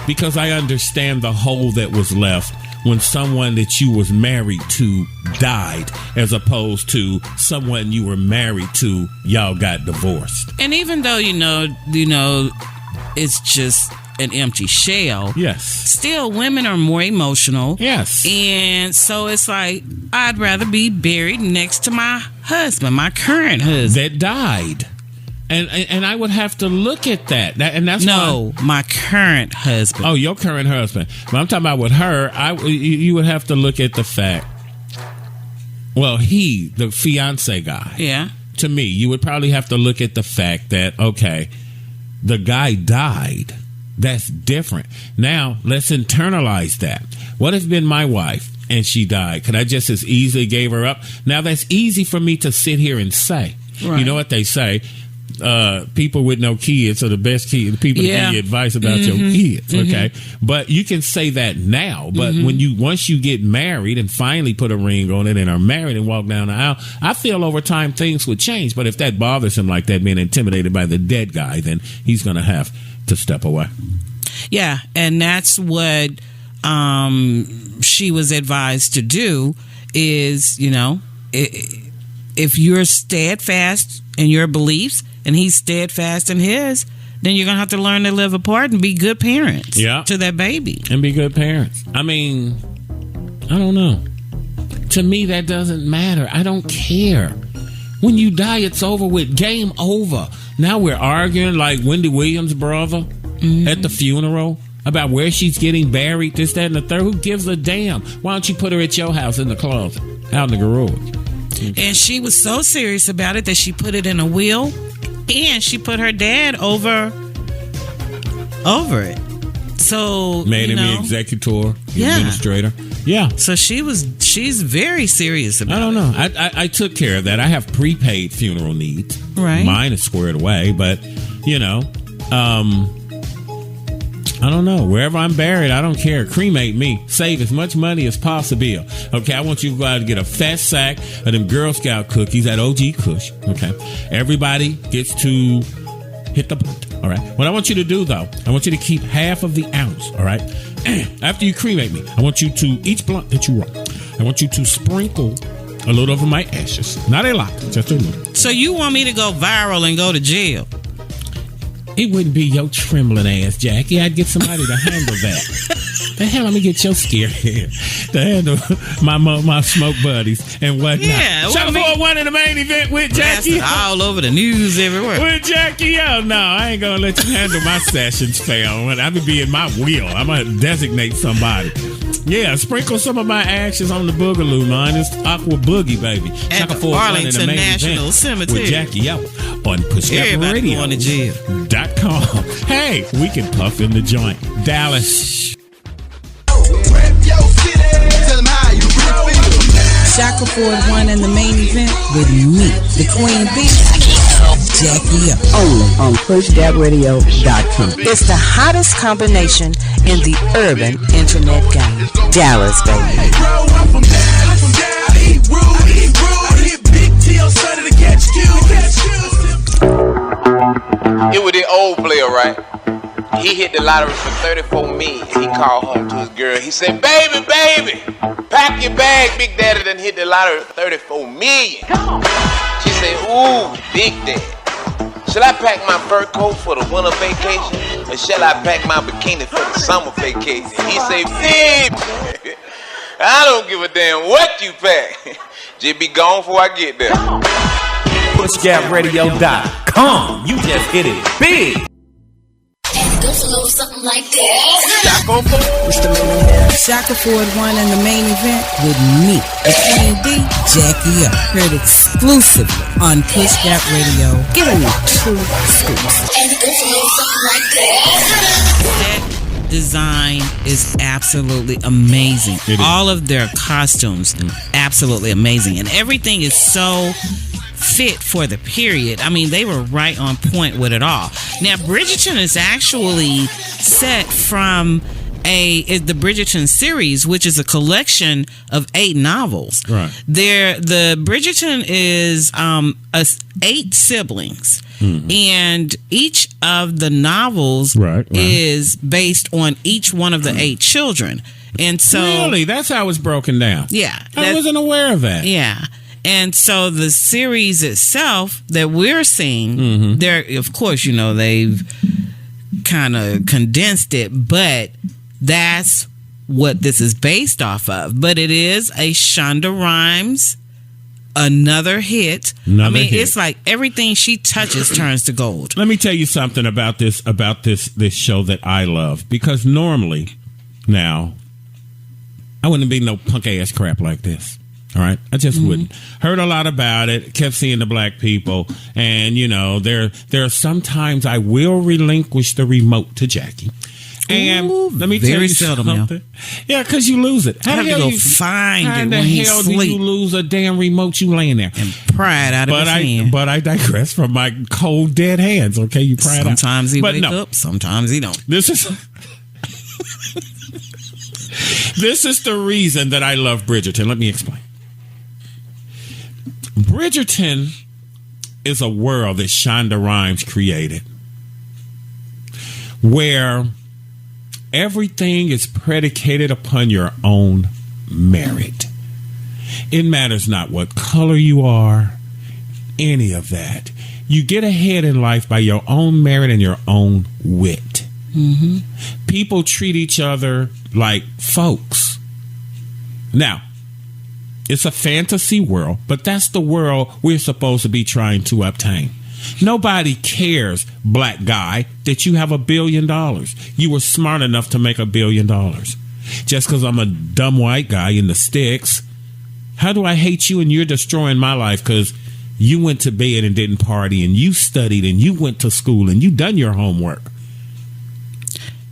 Because I understand the hole that was left when someone that you was married to died, as opposed to someone you were married to, y'all got divorced. And even though it's just an empty shell, yes, still women are more emotional. Yes. And so it's like, I'd rather be buried next to my husband, my current husband that died. And I would have to look at that. And that's my current husband. Oh, your current husband. But I'm talking about with her, you would have to look at the fact. Well, the fiance guy. Yeah. To me, you would probably have to look at the fact that, okay, the guy died. That's different. Now, let's internalize that. What if been my wife and she died? Could I just as easily gave her up? Now, that's easy for me to sit here and say. Right. You know what they say? People with no kids are the best kids. People that give you advice about your kids. Okay, but you can say that now. But once you get married and finally put a ring on it and are married and walk down the aisle, I feel over time things would change. But if that bothers him like that, being intimidated by the dead guy, then he's going to have to step away. Yeah, and that's what she was advised to do. Is if you're steadfast in your beliefs and he's steadfast in his, then you're going to have to learn to live apart and be good parents to that baby. And be good parents. I mean, I don't know. To me, that doesn't matter. I don't care. When you die, it's over with. Game over. Now we're arguing like Wendy Williams' brother at the funeral about where she's getting buried, this, that, and the third. Who gives a damn? Why don't you put her at your house in the closet, out in the garage? And she was so serious about it that she put it in a will, and she put her dad over it. So made him the executor, administrator. Yeah. So she's very serious about it. I don't know. I took care of that. I have prepaid funeral needs. Right. Mine is squared away, but I don't know. Wherever I'm buried, I don't care. Cremate me. Save as much money as possible. Okay, I want you to go out and get a fat sack of them Girl Scout cookies at OG Kush. Okay, everybody gets to hit the blunt. All right. What I want you to do, though, I want you to keep half of the ounce. All right. After you cremate me, I want you to, each blunt that you roll, I want you to sprinkle a little over my ashes. Not a lot, just a little. So you want me to go viral and go to jail? It wouldn't be your trembling ass, Jackie. I'd get somebody to handle that. The hell, let me get your scare head to handle my smoke buddies and whatnot. Yeah, Chapel 4-1 in the main event with Jackie. All over the news everywhere. With Jackie, no, I ain't gonna let you handle my sessions, fam. I'm gonna be in my wheel. I'm gonna designate somebody. Yeah, sprinkle some of my ashes on the boogaloo, man. It's Aqua Boogie, baby. At the Arlington National Cemetery with Jackie on PushGapRadio.com. Hey, we can puff in the joint. Dallas. Shackleford won in the main event with me, the Queen Bee, Jackie up. Only on PushGapRadio.com. It's the hottest combination in the urban internet game. Dallas, baby. It was the old player, right? He hit the lottery for $34 million. He called her to his girl. He said, baby, pack your bag. Big Daddy done hit the lottery for $34 million. Come on. She said, ooh, Big Daddy. Shall I pack my fur coat for the winter vacation? Or shall I pack my bikini for the summer vacation? He say, babe, I don't give a damn what you pack. Just be gone before I get there. PushGapRadio.com. You just hit it big. And it goes a little something like this. Shackleford won in the main event with me, FIEND, Jackie up. Heard exclusively on Push Gap Radio. Giving you 2 scoops. And it goes a little something like this. Set design is absolutely amazing. All of their costumes, absolutely amazing. And everything is so fit for the period. I mean, they were right on point with it all. Now, Bridgerton is actually set from the Bridgerton series, which is a collection of 8 novels. Right. The Bridgerton is 8 siblings. Mm-hmm. And each of the novels is based on each one of the 8 children. And so really, that's how it's broken down. Yeah. I wasn't aware of that. Yeah. And so the series itself that we're seeing, there, of course, you know, they've kind of condensed it, but that's what this is based off of. But it is a Shonda Rhimes, another hit. It's like everything she touches turns to gold. Let me tell you something about this show that I love, because normally now I wouldn't be no punk ass crap like this. All right, I just wouldn't. Heard a lot about it. Kept seeing the black people, and you know, there are sometimes I will relinquish the remote to Jackie. And let me tell you something. Yeah, because you lose it. How the hell you find it when he sleep? How the hell do you lose a damn remote you laying there? And pry it out of his hand. But I digress from my cold, dead hands. Okay, you pry it out. Sometimes he wake up, sometimes he don't. This is the reason that I love Bridgerton. Let me explain. Bridgerton is a world that Shonda Rhimes created, where everything is predicated upon your own merit. It matters not what color you are, any of that. You get ahead in life by your own merit and your own wit. Mm-hmm. People treat each other like folks. Now, it's a fantasy world, but that's the world we're supposed to be trying to obtain. Nobody cares, black guy, that you have $1 billion. You were smart enough to make $1 billion. Just because I'm a dumb white guy in the sticks, how do I hate you and you're destroying my life because you went to bed and didn't party and you studied and you went to school and you done your homework?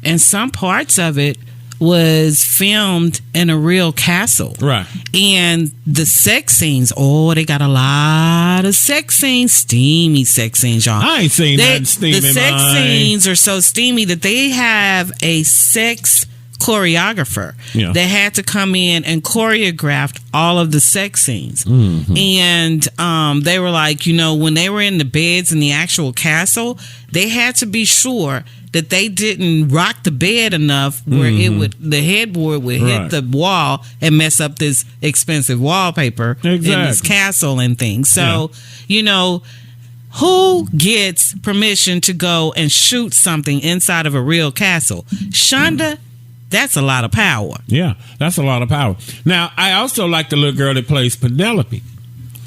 And some parts of it was filmed in a real castle. Right. And the sex scenes, they got a lot of sex scenes, steamy sex scenes, y'all. I ain't seen nothing steamy. The sex scenes are so steamy that they have a sex choreographer that had to come in and choreograph all of the sex scenes. Mm-hmm. And they were like, you know, when they were in the beds in the actual castle, they had to be sure that they didn't rock the bed enough where the headboard would hit the wall and mess up this expensive wallpaper in this castle and things. So, you know, who gets permission to go and shoot something inside of a real castle? Shonda, that's a lot of power. Yeah, that's a lot of power. Now, I also like the little girl that plays Penelope.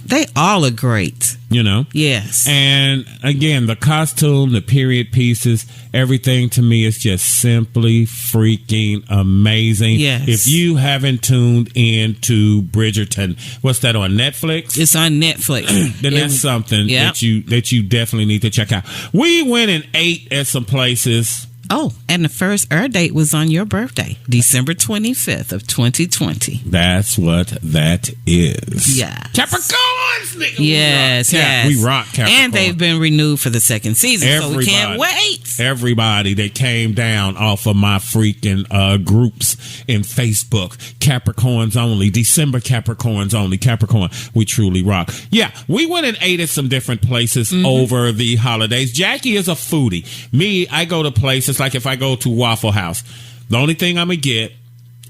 They all are great. You know? Yes. And again, the costume, the period pieces, everything to me is just simply freaking amazing. Yes. If you haven't tuned into Bridgerton, what's that, on Netflix? It's on Netflix. Then that's something that you definitely need to check out. We went and ate at some places. Oh, and the first air date was on your birthday, December 25th of 2020. That's what that is. Yeah. Capricorns, nigga. Yes, yes. We rock Capricorn. And they've been renewed for the second season, so we can't wait. Everybody that came down off of my freaking groups in Facebook, Capricorns only, December Capricorns only, Capricorn, we truly rock. Yeah, we went and ate at some different places over the holidays. Jackie is a foodie. Me, I go to places like if I go to Waffle House, the only thing I'm going to get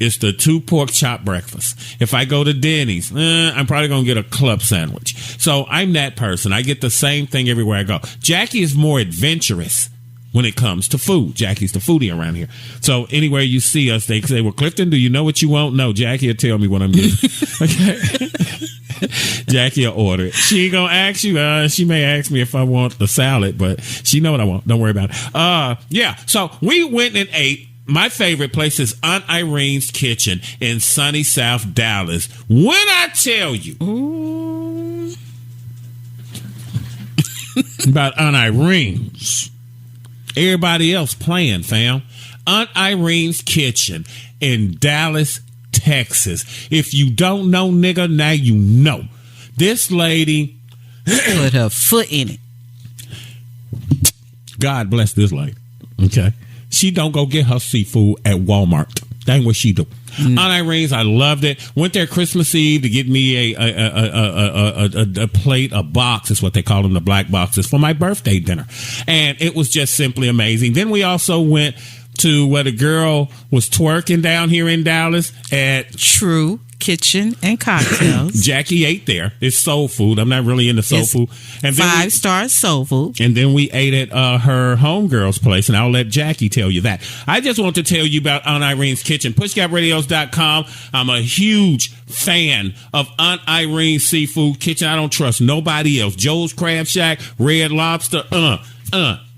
it's the 2 pork chop breakfast. If I go to Denny's, I'm probably going to get a club sandwich. So I'm that person. I get the same thing everywhere I go. Jackie is more adventurous when it comes to food. Jackie's the foodie around here. So anywhere you see us, they say, well, Clifton, do you know what you want? No, Jackie will tell me what I'm getting. Okay. Jackie will order it. She ain't going to ask you. She may ask me if I want the salad, but she know what I want. Don't worry about it. Yeah. So we went and ate. My favorite place is Aunt Irene's Kitchen in sunny South Dallas. When I tell you about Aunt Irene's, everybody else playing, fam. Aunt Irene's Kitchen in Dallas, Texas. If you don't know, nigga, now you know. This lady put her foot in it. God bless this lady. Okay. She don't go get her seafood at Walmart. That ain't what she do. Aunt Irene's, I loved it. Went there Christmas Eve to get me a plate, a box is what they call them, the black boxes, for my birthday dinner. And it was just simply amazing. Then we also went to where the girl was twerking down here in Dallas at True Kitchen and Cocktails. Jackie ate there. It's soul food. I'm not really into soul food. And then 5-star soul food. And then we ate at her homegirl's place, and I'll let Jackie tell you that. I just want to tell you about Aunt Irene's Kitchen. PushGapRadios.com. I'm a huge fan of Aunt Irene's Seafood Kitchen. I don't trust nobody else. Joe's Crab Shack, Red Lobster,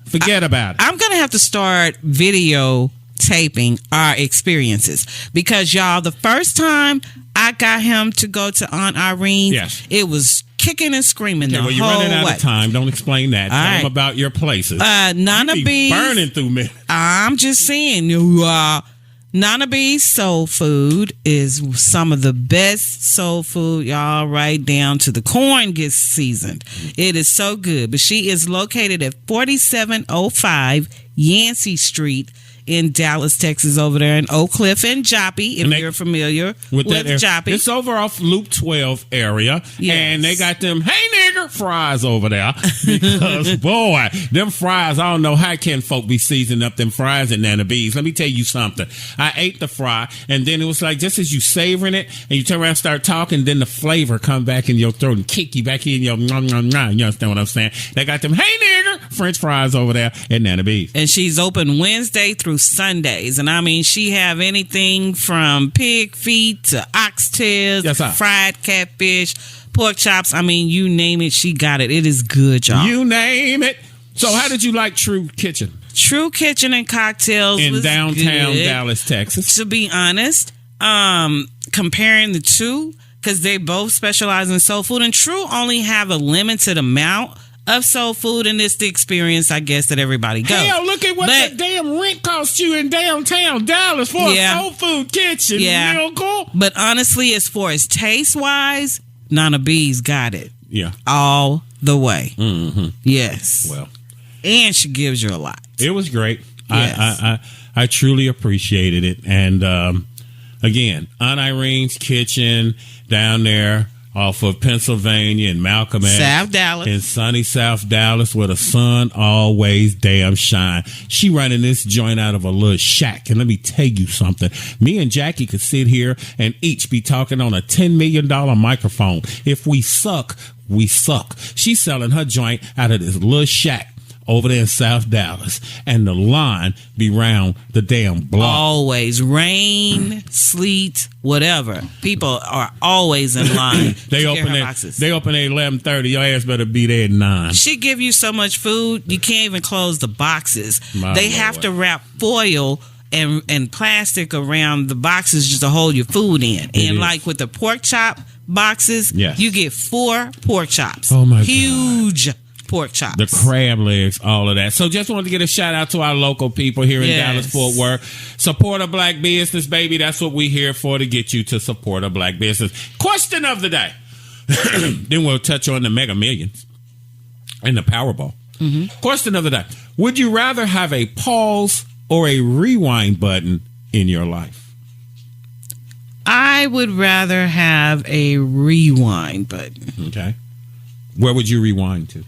forget about it. I'm going to have to start video taping our experiences because, y'all, the first time I got him to go to Aunt Irene, it was kicking and screaming the whole way. You're running out of time. Don't explain that. Tell them about your places. Nana B's. Burning through me. I'm just saying, Nana B's Soul Food is some of the best soul food, y'all, right down to the corn gets seasoned. It is so good. But she is located at 4705 Yancey Street in Dallas, Texas, over there in Oak Cliff and Joppy, if you're familiar with Joppy. It's over off Loop 12 area, and they got them, hey, nigger, fries over there. Because, boy, them fries, I don't know how can folk be seasoning up them fries at Nana B's. Let me tell you something. I ate the fry, and then it was like, just as you savoring it, and you turn around and start talking, then the flavor come back in your throat and kick you back in your, you understand what I'm saying? They got them, hey, nigger, French fries over there at Nana B's. And she's open Wednesday through Sundays, and I mean, she have anything from pig feet to oxtails, fried catfish, pork chops. I mean, you name it, she got it. It is good, y'all. You name it. So how did you like True Kitchen? True Kitchen and Cocktails in was downtown good. Dallas, Texas. To be honest, comparing the two, because they both specialize in soul food, and True only have a limited amount of soul food, and it's the experience, I guess, that everybody goes. Hell, look at what the damn rent cost you in downtown Dallas for a soul food kitchen. Yeah. Real cool. But honestly, as far as taste-wise, Nana B's got it. Yeah. All the way. Mm-hmm. Yes. Well. And she gives you a lot. It was great. Yes. I truly appreciated it. And again, Aunt Irene's Kitchen down there off of Pennsylvania and Malcolm X. South Dallas. In sunny South Dallas where the sun always damn shine. She running this joint out of a little shack. And let me tell you something. Me and Jackie could sit here and each be talking on a $10 million microphone. If we suck, we suck. She's selling her joint out of this little shack over there in South Dallas, and the line be round the damn block. Always. Rain, sleet, whatever. People are always in line. They open at 11:30. Your ass better be there at 9. She give you so much food, you can't even close the boxes. They have to wrap foil and plastic around the boxes just to hold your food in. And like with the pork chop boxes, you get 4 pork chops. Oh my Huge God. Pork chops. The crab legs, all of that. So just wanted to get a shout out to our local people here in Dallas, Fort Worth. Support a black business, baby. That's what we here for, to get you to support a black business. Question of the day. Then we'll touch on the Mega Millions and the Powerball. Mm-hmm. Question of the day. Would you rather have a pause or a rewind button in your life? I would rather have a rewind button. Okay. Where would you rewind to?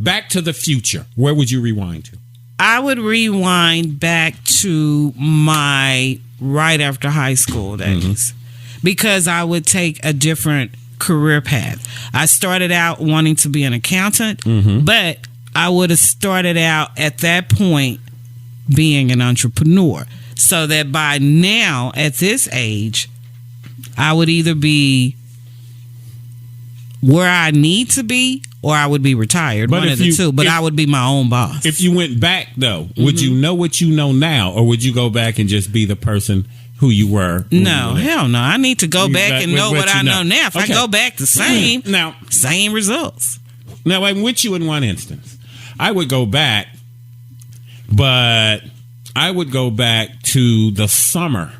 Back to the Future. Where would you rewind to? I would rewind back to my right after high school days because I would take a different career path. I started out wanting to be an accountant, but I would have started out at that point being an entrepreneur. So that by now, at this age, I would either be where I need to be or I would be retired. One of the two. But I would be my own boss. If you went back, though, would you know what you know now, or would you go back and just be the person who you were? No, hell no. I need to go back and know what I know now. If I go back the same, same results. Now, I'm with you in one instance. I would go back, but I would go back to the summer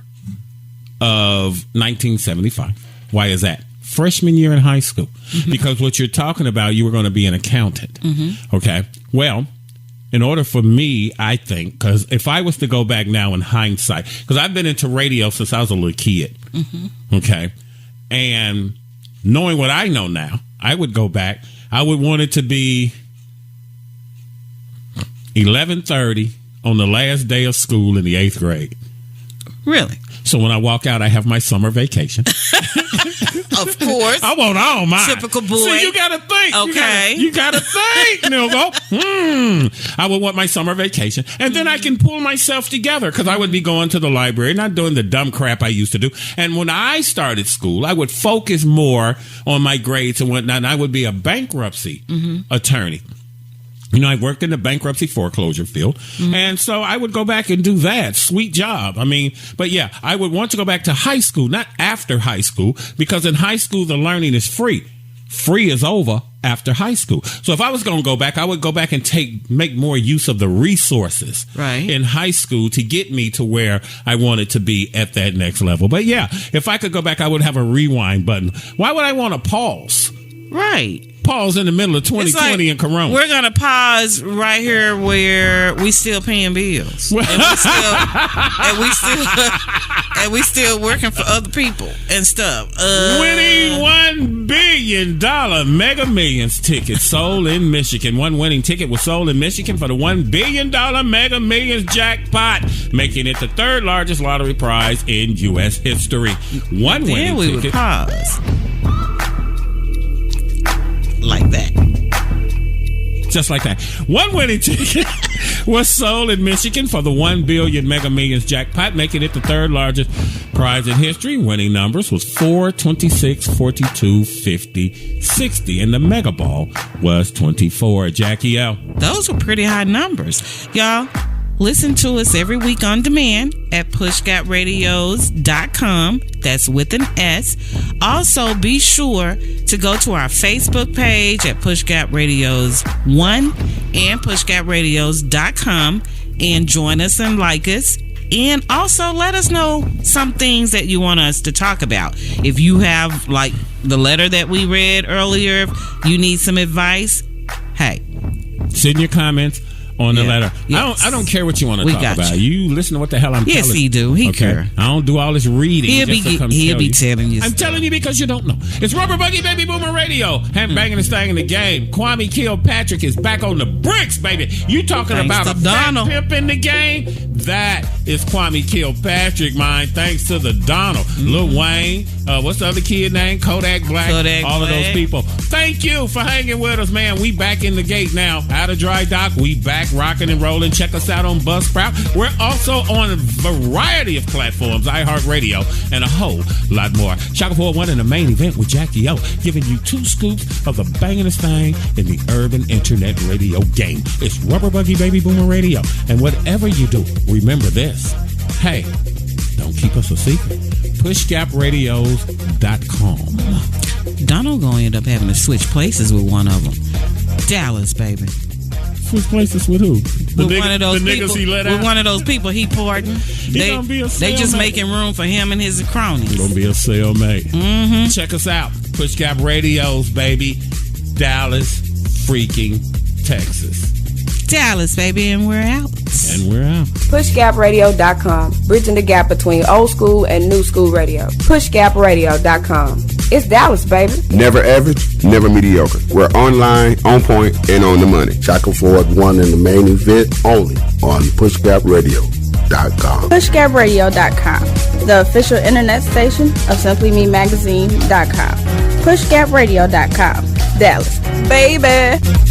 of 1975. Why is that? Freshman year in high school. Because what you're talking about, you were going to be an accountant. Okay. Well, in order for me, I think, because if I was to go back now in hindsight, because I've been into radio since I was a little kid. Okay. And knowing what I know now, I would go back. I would want it to be 11:30 on the last day of school in the 8th grade. Really? So when I walk out, I have my summer vacation. Of course. I want all mine. Typical boy. So you got to think. Okay. You got to think, Nilgo. I would want my summer vacation. And then I can pull myself together because I would be going to the library, not doing the dumb crap I used to do. And when I started school, I would focus more on my grades and whatnot. And I would be a bankruptcy attorney. You know, I worked in the bankruptcy foreclosure field. And so I would go back and do that. Sweet job. I mean, but yeah, I would want to go back to high school, not after high school, because in high school, the learning is free. Free is over after high school. So if I was going to go back, I would go back and make more use of the resources in high school to get me to where I wanted to be at that next level. But yeah, if I could go back, I would have a rewind button. Why would I want to pause? Right. Pause in the middle of 2020 and Corona. We're gonna pause right here where we still paying bills, and we still working for other people and stuff. Winning $1 billion Mega Millions ticket sold in Michigan. One winning ticket was sold in Michigan for the $1 billion Mega Millions jackpot, making it the third largest lottery prize in U.S. history. One winning we ticket. Would pause. Like that. Just like that. One winning ticket was sold in Michigan for the $1 billion Mega Millions jackpot, making it the third largest prize in history. Winning numbers was 4, 26, 42, 50, 60, and the Mega Ball was 24. Jackie L. Those were pretty high numbers. Y'all, listen to us every week on demand at pushgapradios.com. That's with an S. Also, be sure to go to our Facebook page at PushGap Radios 1 and pushgapradios.com and join us and like us. And also let us know some things that you want us to talk about. If you have, like the letter that we read earlier, if you need some advice, hey, send your comments on the letter. Yes. I don't care what you want to talk about. You listen to what the hell I'm telling you. Yes, he do. He care. I don't do all this reading. He'll be telling you. I'm telling you because you don't know. It's Rubber Buggy Baby Boomer Radio. Banging this thing in the game. Kwame Kilpatrick is back on the bricks, baby. You talking about a fat pimp in the game? That is Kwame Kilpatrick, mine. Thanks to the Donald. Lil Wayne. What's the other kid name? Kodak Black. All of those people. Thank you for hanging with us, man. We back in the gate now. Out of dry dock. We back rocking and rolling. Check us out on Buzzsprout. We're also on a variety of platforms, iHeartRadio, and a whole lot more. Shaka 401 in the main event with Jackie O, giving you 2 scoops of the bangingest thing in the urban internet radio game. It's Rubber Buggy Baby Boomer Radio. And whatever you do, remember this. Hey, don't keep us a secret. PushGapRadios.com. Donald gonna end up having to switch places with one of them. Dallas, baby. Switch places with who? One of those people, he let out? with one of those people he pardoned. They just making room for him and his cronies. Gonna be a cellmate. Check us out. Push Gap Radios, baby. Dallas, freaking Texas. Dallas, baby, and we're out. And we're out. PushGapRadio.com. Bridging the gap between old school and new school radio. PushGapRadio.com. It's Dallas, baby. Never average, never mediocre. We're online, on point, and on the money. Shaka 401 in the main event only on Push Gap Radio. SimplyMeMagazine.com. PushGapRadio.com, the official internet station of SimplyMeMagazine.com. PushGapRadio.com, Dallas, baby.